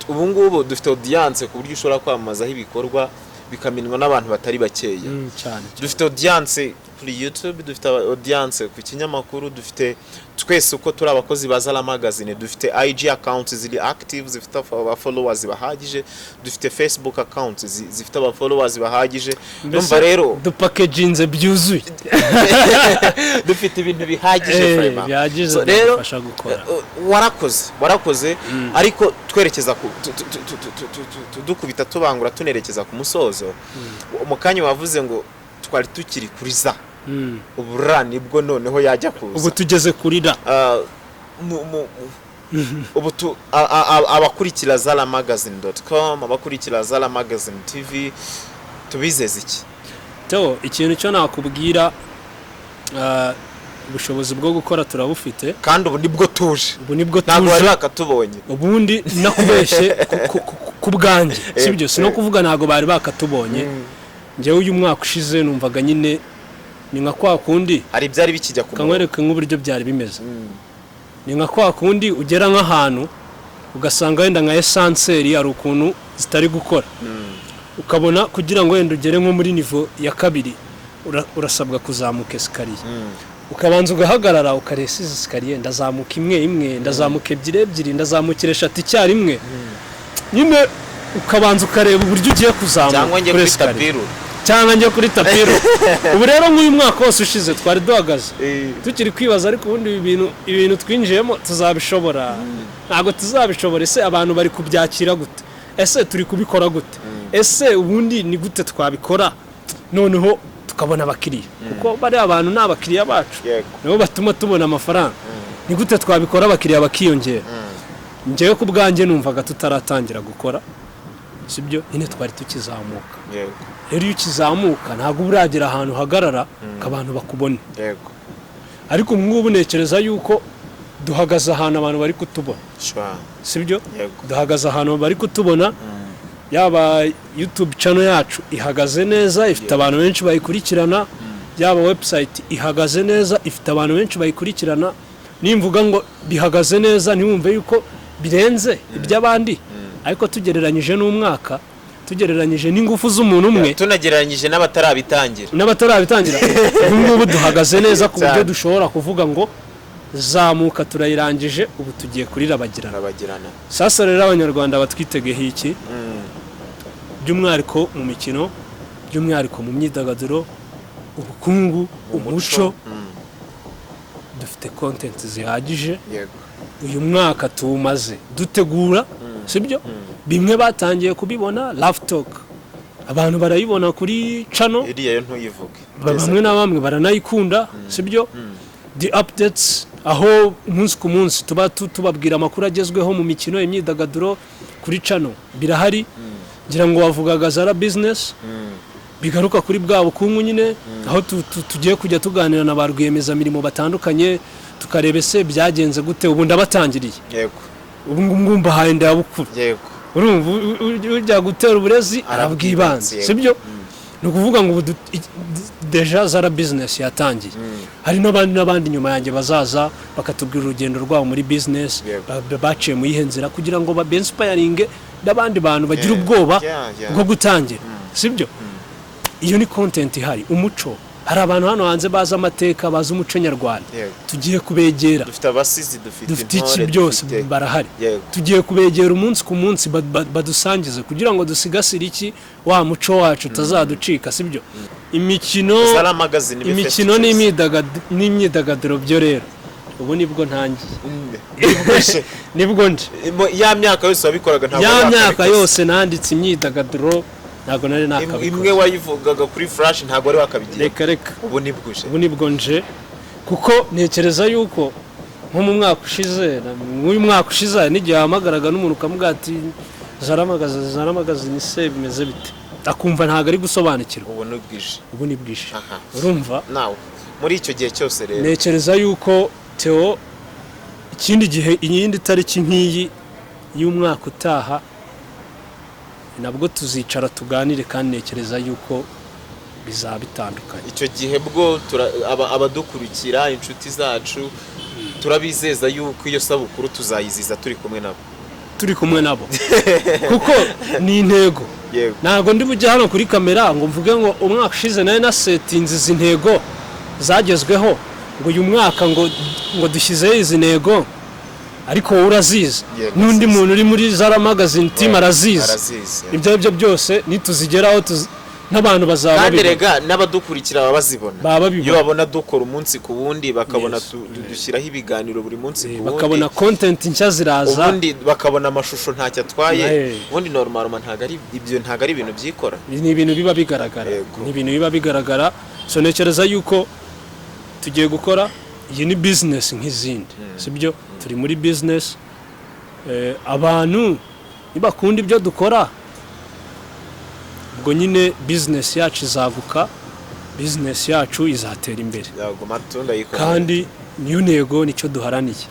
A: ubu ngubu dufite audience ku buryo ushobora kwamazaho ibikorwa bikamenywa n'abantu batari bakeya
B: cyane
A: dufite audience kuri YouTube dufite audience ku kinyamakuru dufite twese uko turi abakozi ba Zara magazine dufite IG accounts ziri active zifite followers bahagije dufite Facebook accounts zifite aba followers bahagije numva rero
B: du packaging byuzuye
A: dufite ibintu bihagije vraiment
B: so rero fasha gukora
A: warakoze ariko twerekeza dukubita tubangura tunerekeza ku musozo umukanya wavuze ngo twari tukiri kuri za uburani bwo noneho yajya kuza
B: ubu tugeze kuri da
A: ubu abakurikira zaramagazine.com abakurikira Zara magazine TV tubizeze iki
B: to ikintu cyo nakubwira ubushobozi bwo gukora turabufite
A: kandi ubu nibwo tuje ntabwo bari bakatubonye
B: ubundi nakubeshye ku bwanjye sibyo sino kuvuga ntago bari bakatubonye njyewe uyu mwaka ushize numvaga nyine ni nka kwa kundi
A: ari byari bikijya ku
B: kamwereke nk'uburyo byari bimeze ni nka kwa kundi ugera nk'ahantu ugasanga wenda nka esanseri ari ukuntu zitari gukora ukabona kugira ngo wenda ugere nko muri nivo ya 2 urasabwa kuzamuka esikariye ukabanza ugahagarara ukaresa izi esikariye ndazamuka imwe ndazamuka ebyiri ndazamukira 3 icyarimwe nyine ukabanza ukareba uburyo ugiye kuzamuka cyangwa njye kuri tapiru ubu rero nk'uyu mwaka wose ushize twari duhagaze tukiri kwibaza ariko ubundi ibintu twinjiyemo tuzabishobora ntabwo tuzabishobora ese abantu bari kubyakira gute ese turi kubikora gute ese ubundi ni gute twabikora noneho tukabona abakiriya kuko bari abantu ni abakiriya bacu nibo batuma tubona amafaranga ni gute twabikora abakiriya bakiyongera njyewe ku bwanjye numvaga tutaratangira gukora sibyo nyine twari tukizamuka rero iyo ukizamuka ntabwo uragera ahantu hagarara abantu bakubone ariko ngubu nekereza yuko duhagaze ahantu abantu bari kutubona sibyo duhagaze ahantu bari kutubona yaba YouTube channel yacu ihagaze neza ifite abantu benshi bayikurikirana yaba website ihagaze neza ifite abantu benshi bayikurikirana nimvuga ngo bihagaze neza ntiwumve yuko birenze iby'abandi ariko tugereranyije n'umwaka tugereranyije n'ingufu z'umuntu umwe
A: tunagereranyije n'abatarabitangira
B: ngubu duhagaze neza ku buryo dushobora kuvuga ngo zamuka turayirangije ubu tugiye kuri rabagirana sasa rero abanyarwanda batwitegeho iki by'umwihariko mu mikino by'umwihariko mu myidagaduro ubukungu umuco dufite content zihagije uyu mwaka tumaze dutegura sibyo bimwe batangiye kubibona love talk abantu barayibona kuri channel
A: iriya yo ntuyivuge
B: bamwe na bamwe baranayikunda sibyo the updates aho umunsi ku munsi tuba tubabwira amakuru agezweho mu mikino imyidagaduro kuri channel birahari ngira ngo wavugaga Zara business bigaruka kuri bwa bukungu nyine aho tugiye kujya tuganira na ba rwiyemezamirimo batandukanye tukarebe se byagenze gute ubu ndabatangiriye
A: yego
B: ubu ngumba haye ndabukuru
A: yego
B: urumva ujya gutera uburezi arabwibanze sibyo no kuvuga ngo deja Zara business yatangiye hari n'abandi nyuma yanjye bazaza bakatubwira urugendo rwabo muri business baciye mu yihenzera kugira ngo ba inspiring n'abandi bantu bagira ubwoba bwo gutangira sibyo iyo ni content ihari umuco hari abantu hano hanze baza amateka baza umuco nyarwanda tugiye kubegera
A: dufite abasizi
B: dufite iki byose barahari tugiye kubegera umunsi ku munsi badusangize kugira ngo dusigasire iki wa muco wacu tazaducika sibyo imikino n'imyidagaduro byo rero ubu nibwo ntangiye nibwo nje
A: ya myaka yose wabikoraga ntabwo
B: ya myaka yose nanditse imyidagaduro ntabwo nari nakabikora
A: imwe wayivugaga kuri flash ntabwo ari wakabigira
B: reka
A: ubu nibwo
B: nje kuko ntekereza yuko nko mu mwaka ushize uyu mwaka ushize n'igihe hamagaraga n'umuntu ukamuga ati zaramagaze ni se bimeze bite akumva ntabwo ari gusobanukirwa ubu ni bwije urumva
A: nawe muri icyo gihe cyose rero
B: ntekereza yuko Theo ikindi gihe iyindi tariki nk'iyi y'umwaka utaha nabwo tuzicara tuganire kandi ntekereza yuko bizaba bitandukanye
A: icyo gihe bwo abadukurikira inshuti zacu turabizeza yuko iyo sabukuru tuzayiziza turi kumwe nabo kuko ni intego ntabwo ndi bujye hano kuri kamera ngo mvuge ngo umwaka ushize nayo na setinzi izi ntego zagezweho ngo uyu mwaka ngo dushyizeho izi ntego ariko wowe urazizi n'undi muntu uri muri Zara magazine team arazizi ibyo byose nituzigeraho n'abantu bazaba kandi rega n'abadukurikira babazibona iyo babona dukora umunsi ku wundi bakabona dushyiraho ibiganiro buri munsi ku wundi
B: bakabona content nshya ziraza
A: ubundi bakabona amashusho ntacyo atwaye ubundi normal ntabwo ari ibintu byikora
B: ni ibintu biba bigaragara so ntekereza yuko tugiye gukora iyi ni business nk'izindi sibyo turi muri business abantu nibakunda ibyo dukora ubwo nyine business yacu izaguka business yacu izatera imbere kandi niyo ntego nicyo duharaniye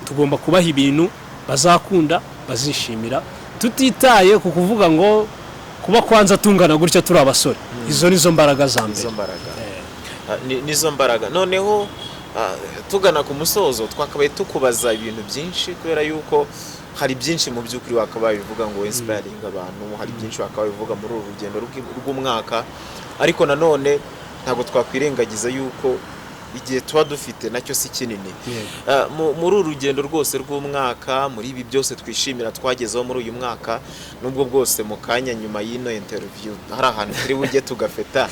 B: tugomba kubaha ibintu bazakunda bazishimira tutitaye ku kuvuga ngo kuba kwanza tungana gutya turi abasore izo nizo mbaraga za mbere
A: nizo mbaraga noneho tugana ku musozo twakabaye tukubaza ibintu byinshi kubera yuko hari byinshi mu by'ukuri wakabaye bivuga ngo inspiring abantu hari byinshi wakabaye bivuga muri uru rugendo rw'umwaka ariko nanone ntabwo twakwirengagiza yuko igihe tuba dufite nacyo si kinini muri uru rugendo rwose rw'umwaka muri ibi byose twishimira twagezeho muri uyu mwaka nubwo bwose mu kanya nyuma y'ino interview hari ahantu turi bujye tugafeta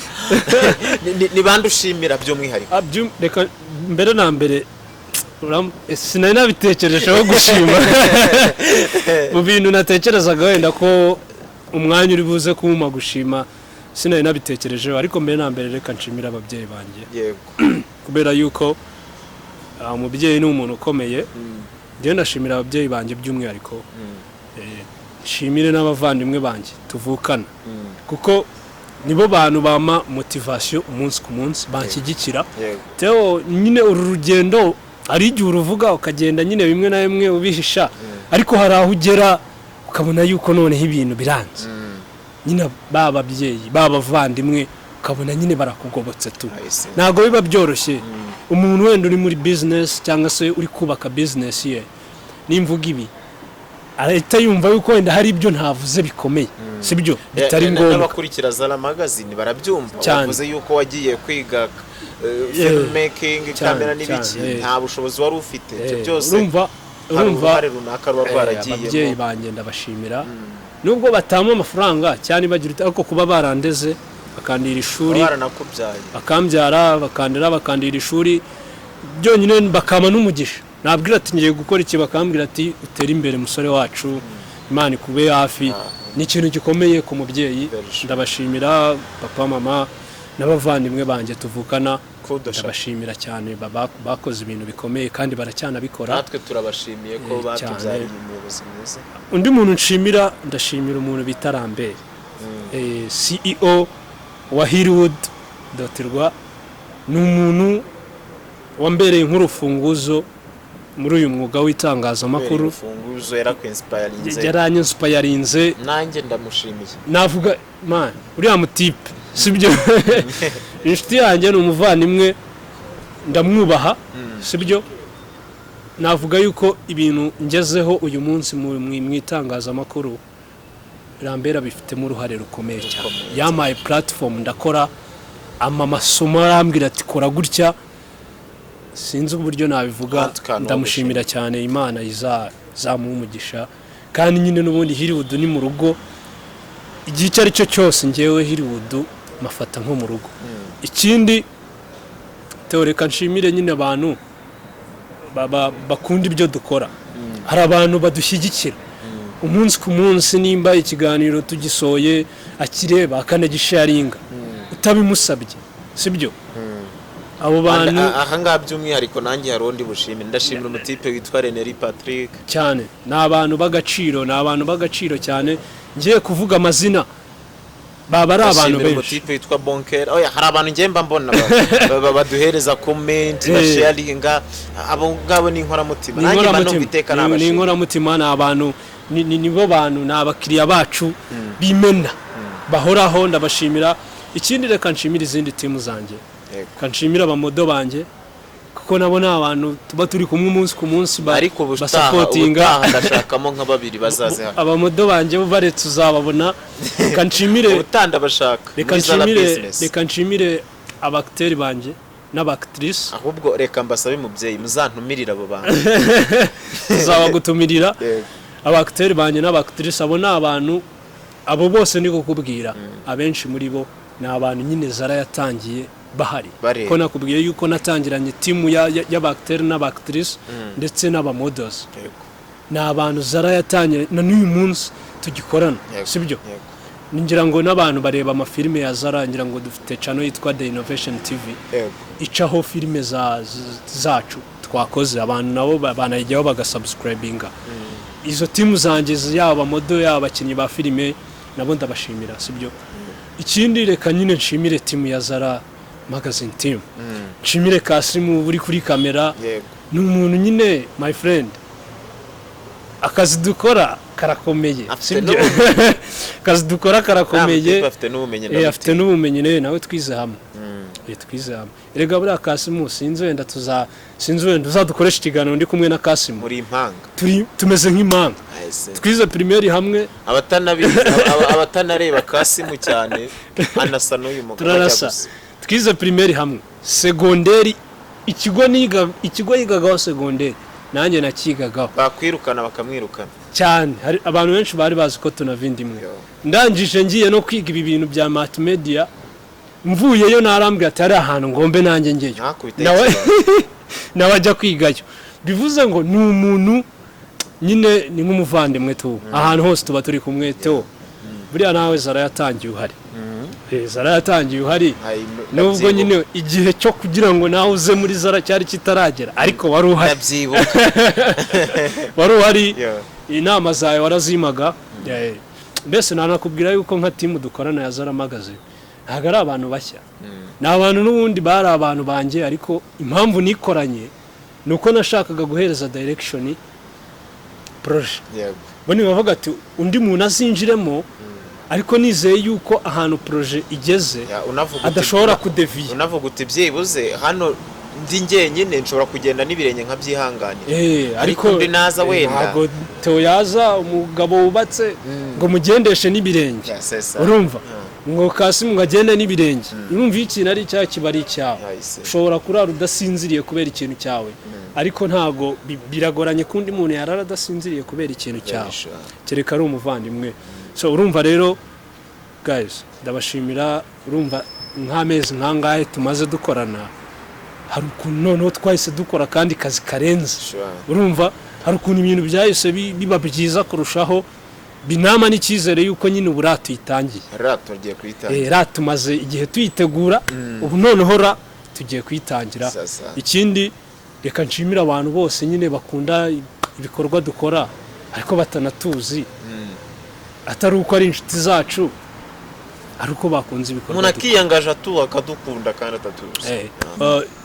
A: ni bande ushimira by'umwihariko
B: reka mbere na mbere sinari nabitekerejeho gushima mu bintu natekerezaga wenda ko umwanya uri buze kumpa gushima sinari nabitekerejeho ariko mbere na mbere reka nshimira ababyeyi banjye kubera yuko umubyeyi ni umuntu ukomeye njyewe ndashimira ababyeyi banjye by'umwihariko nshimire n'abavandimwe banjye tuvukana kuko nibo bantu bama motivation umunsi ku munsi banshyigikira Theo nyine uru rugendo ari igihe uruvuga ukagenda nyine bimwe na bimwe ubihisha ariko hari aho ugera ukabona yuko noneho ibintu biranze nyine bababyeyi babavandimwe ukabona nyine barakugobotse tu ntago biba byoroshye umuntu wenda uri muri business cyangwa se uri kubaka business ye nimvuga ibi arahita yumva yuko wenda hari ibyo ntavuze bikomeye sibyo bitari ngombwa
A: n'abakurikira Zara magazine barabyumva bavuze yuko wagiye kwiga filmmaking kamera n'ibiki nta bushobozi wari ufite ibyo byose urumva runaka rwaragiye
B: ababyeyi banjye ndabashimira nubwo batama amafaranga cyane bagira ariko kuba barandeze bakandira ishuri bakambyara bakandira ishuri byonyine bakama n'umugisha nabwira ati ngiye gukora iki bakambwira ati utera imbere musore wacu Imana ikube hafi ni ikintu gikomeye ku mubyeyi. Ndabashimira papa mama n'abavandimwe banjye tuvukana, ndabashimira cyane bakoze ibintu bikomeye kandi baracyanabikora.
A: natwe turabashimiye ko batubyariye umuyobozi mwiza.
B: Undi muntu nshimira, ndashimira umuntu bita Rambere, CEO wa Hollywood.rwa, ni umuntu wambereye nk'urufunguzo muri uyu mwuga w'itangazamakuru.
A: urufunguzo
B: yaranyinspayarinze,
A: nanjye ndamushimiye.
B: navuga man uriya mutipe sibyo inshuti yanjye ni umuvandimwe, ndamwubaha sibyo. navuga yuko ibintu ngezeho uyu munsi mu itangazamakuru Rambera bifitemo uruhare rukomeye cyane. Yamaye platform ndakora, amasomo arambwira ati kora gutya, sinzi uburyo nabivuga. Ndamushimira cyane, Imana izamuha umugisha. kandi nyine n'ubundi Hollywood ni mu rugo, igihe icyo ari cyo cyose ngewe Hollywood mafata nko mu rugo. Ikindi teoreka nshimire nyine abantu bakunda ibyo dukora. Hari abantu badushyigikira umunsi ku munsi, nimba ikiganiro tugisoye akireba akanagisharinga utabimusabye sibyo. Abo bantu
A: aha ngaha by'umwihariko nanjye hari undi bushimira, ndashimira umutipe witwa Reneri Patrick
B: cyane. Ni abantu b'agaciro cyane, ngiye kuvuga amazina baba ari abantu benshi.
A: Umutipe witwa Bonker, hari abantu ngiye mba mbona baduhereza comment na sharinga, abo ngabo ni inkoramutima. Nanjye mba numviteka n'abashimira,
B: ni inkoramutima, ni abantu nibo bantu, ni abakiriya bacu bimena bahoraho, ndabashimira. Ikindi reka nshimira izindi timu zanjye, kanshimira abamodo banjye kuko nabo ni abantu tuba turi kumwe umunsi ku munsi
A: basapotinga. Ndashakamo nka babiri bazaze hano,
B: abamodo banjye baretse uzababona. Kanshimire
A: utanda bashaka,
B: reka nshimire abakteri banjye n'abactrice.
A: Ahubwo reka mbasabe mubyeyi muzantumirira abo bantu
B: tuzabagutumirira. Abakteri banjye n'abactrice abo ni abantu, abo bose niko kubwira, abenshi muri bo ni abantu nyine Zara yatangiye bahari. Ko nakubwiye yuko natangiranye timu y'abakteri n'abactrice ndetse n'abamodos. Ni abantu Zara yatangiye na n'uyu munsi tugikorana sibyo. Ngira ngo n'abantu bareba amafilime ya Zara, ngira ngo dufite channel yitwa The Innovation TV icaho filime zacu twakoze, abantu nabo banayijyaho bagasubscribinga. Izo timu zanjye yaba modo yaba abakinnyi ba filime nabo ndabashimira sibyo. Ikindi reka nyine nshimire timu ya Zara magazine team, nshimire Kasimu uri kuri kamera. Ni umuntu nyine my friend, akazi dukora karakomeye sibyo. Akazi dukora karakomeye, afite n'ubumenyi nawe twize hamwe. Erega buriya Kasimu sinzi wenda uzadukoresha ikiganiro ndi kumwe na Kasimu,
A: muri impanga
B: tumeze nk'impanga. Twize primaire hamwe,
A: abatanareba Kasimu cyane anasa n'uyu mugabo cyaguse.
B: Twize primaire hamwe, segonderi ikigo yigagaho segonderi nanjye nakigagaho.
A: Bakwirukana bakamwirukana
B: cyane, hari abantu benshi bari bazi ko tunavindimwe. Ndangije ngiye no kwiga ibi bintu bya multimedia, mvuyeyo narambwira ati ari ahantu ngombe nanjye ngeyo, nawe ajya kwigayo. Bivuze ngo ni umuntu nyine ni nk'umuvandimwe tu, ahantu hose tuba turi kumwe tu. Buriya nawe Zara yatangiye uhari, Zara yatangiye uhari, nubwo nyine igihe cyo kugira ngo nawe uze muri Zara cyari kitaragera, ariko wari uhari. Wari uhari, inama zawe warazimaga. Mbese nanakubwira yuko nka timu dukorana ya Zara magazine ntabwo ari abantu bashya, ni abantu n'ubundi bari abantu banjye, ariko impamvu nikoranye ni uko nashakaga guhereza direction projet. Boni bavuga ati undi muntu azinjiremo, ariko nizeye yuko ahantu projet igeze adashobora kudeviya.
A: Unavuga uti byibuze hano ndi ngenyine nshobora kugenda n'ibirenge nkabyihanganira, ariko ndi naza wenda
B: ntabwo Theo yaza umugabo wubatse ngo mugendeshe n'ibirenge. Urumva ngo Kasimu ngagende n'ibirenge, urumva ikintu ari cyawe kiba ari icyawe. Ushobora kurara udasinziriye kubera ikintu cyawe, ariko ntago biragoranye kundi muntu yarara adasinziriye kubera ikintu cyawe, kereka ari umuvandimwe. So urumva rero guys, ndabashimira. Urumva nk'amezi nkangahe tumaze dukorana, hari ukuntu noneho twahise dukora kandi kazi karenze. Urumva hari ukuntu ibintu byahise biba byiza kurushaho. binama n'icyizere yuko nyine ubu ratuyitangiye
A: tugiye kuyitangira
B: ratumaze igihe tuyitegura ubu noneho tugiye kuyitangira. Ikindi reka nshimira abantu bose nyine bakunda ibikorwa dukora ariko batanatuzi, atari uko ari inshuti zacu, ari uko bakunze ibikorwa.
A: Umuntu akiyangaje akadukunda kandi atatuzi.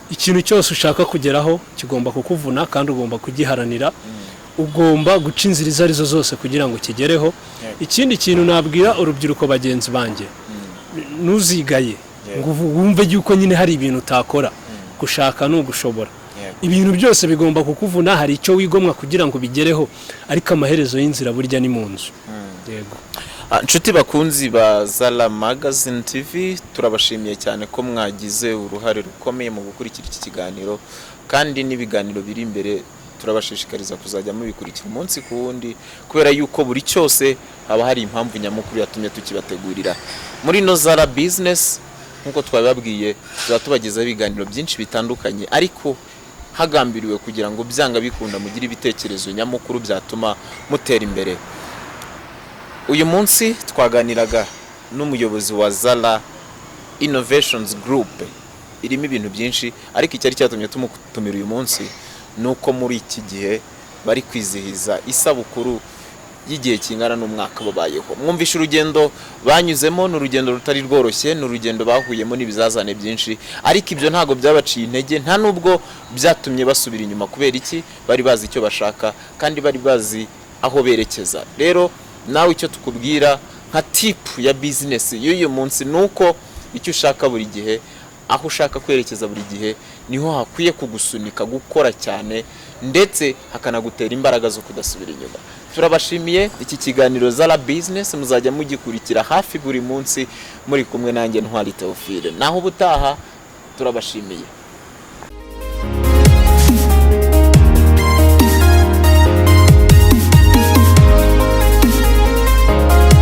B: Ikintu cyose ushaka kugeraho kigomba kukuvuna kandi ugomba kugiharanira, ugomba guca inzira izo arizo zose kugira ngo kigereho. Ikindi kintu nabwira urubyiruko bagenzi banjye, nuzigaye ngo wumve yuko nyine hari ibintu utakora, gushaka ni ugushobora. Ibintu byose bigomba kukuvuna, hari icyo wigomwa kugira ngo bigereho, ariko amaherezo y'inzira burya ni mu nzu. Yego.
A: Nshuti bakunzi ba Zara Magazine TV, turabashimiye cyane ko mwagize uruhare rukomeye mu gukurikira iki kiganiro, kandi n'ibiganiro biri imbere turabashishikariza kuzajya mubikurikira umunsi ku wundi, kubera yuko buri cyose haba hari impamvu nyamukuru yatumye tukibategurira. Muri no Zara Business nkuko twabibabwiye, tuzatubagezaho ibiganiro byinshi bitandukanye, ariko hagambiriwe kugira ngo byanga bikunda mugire ibitekerezo nyamukuru byatuma mutera imbere. Uyu munsi twaganiraga n'umuyobozi wa Zara Innovations Group, irimo ibintu byinshi, ariko icyari cyatumye tumutumira uyu munsi nuko muri iki gihe bari kwizihiza isabukuru y'igihe kingana n'umwaka babayeho. Mwumvishe urugendo banyuzemo, n'urugendo rutari rworoshye, n'urugendo bahuyemo n'ibizazane byinshi, ariko ibyo ntago byabaciye intege, nta nubwo byatumye basubira inyuma. Kubera iki? Bari bazi icyo bashaka kandi bari bazi aho berekeza. Rero nawe icyo tukubwira nka tip ya business y'uyu munsi nuko icyo ushaka buri gihe, aho ushaka kwerekeza buri gihe, niho hakwiye kugusunika gukora cyane, ndetse hakanagutera imbaraga zo kudasubira inyuma. Turabashimiye. Iki kiganiro Zara Business muzajya mugikurikira hafi buri munsi muri kumwe nanjye Ntwari Theophile. Naho ubutaha turabashimiye.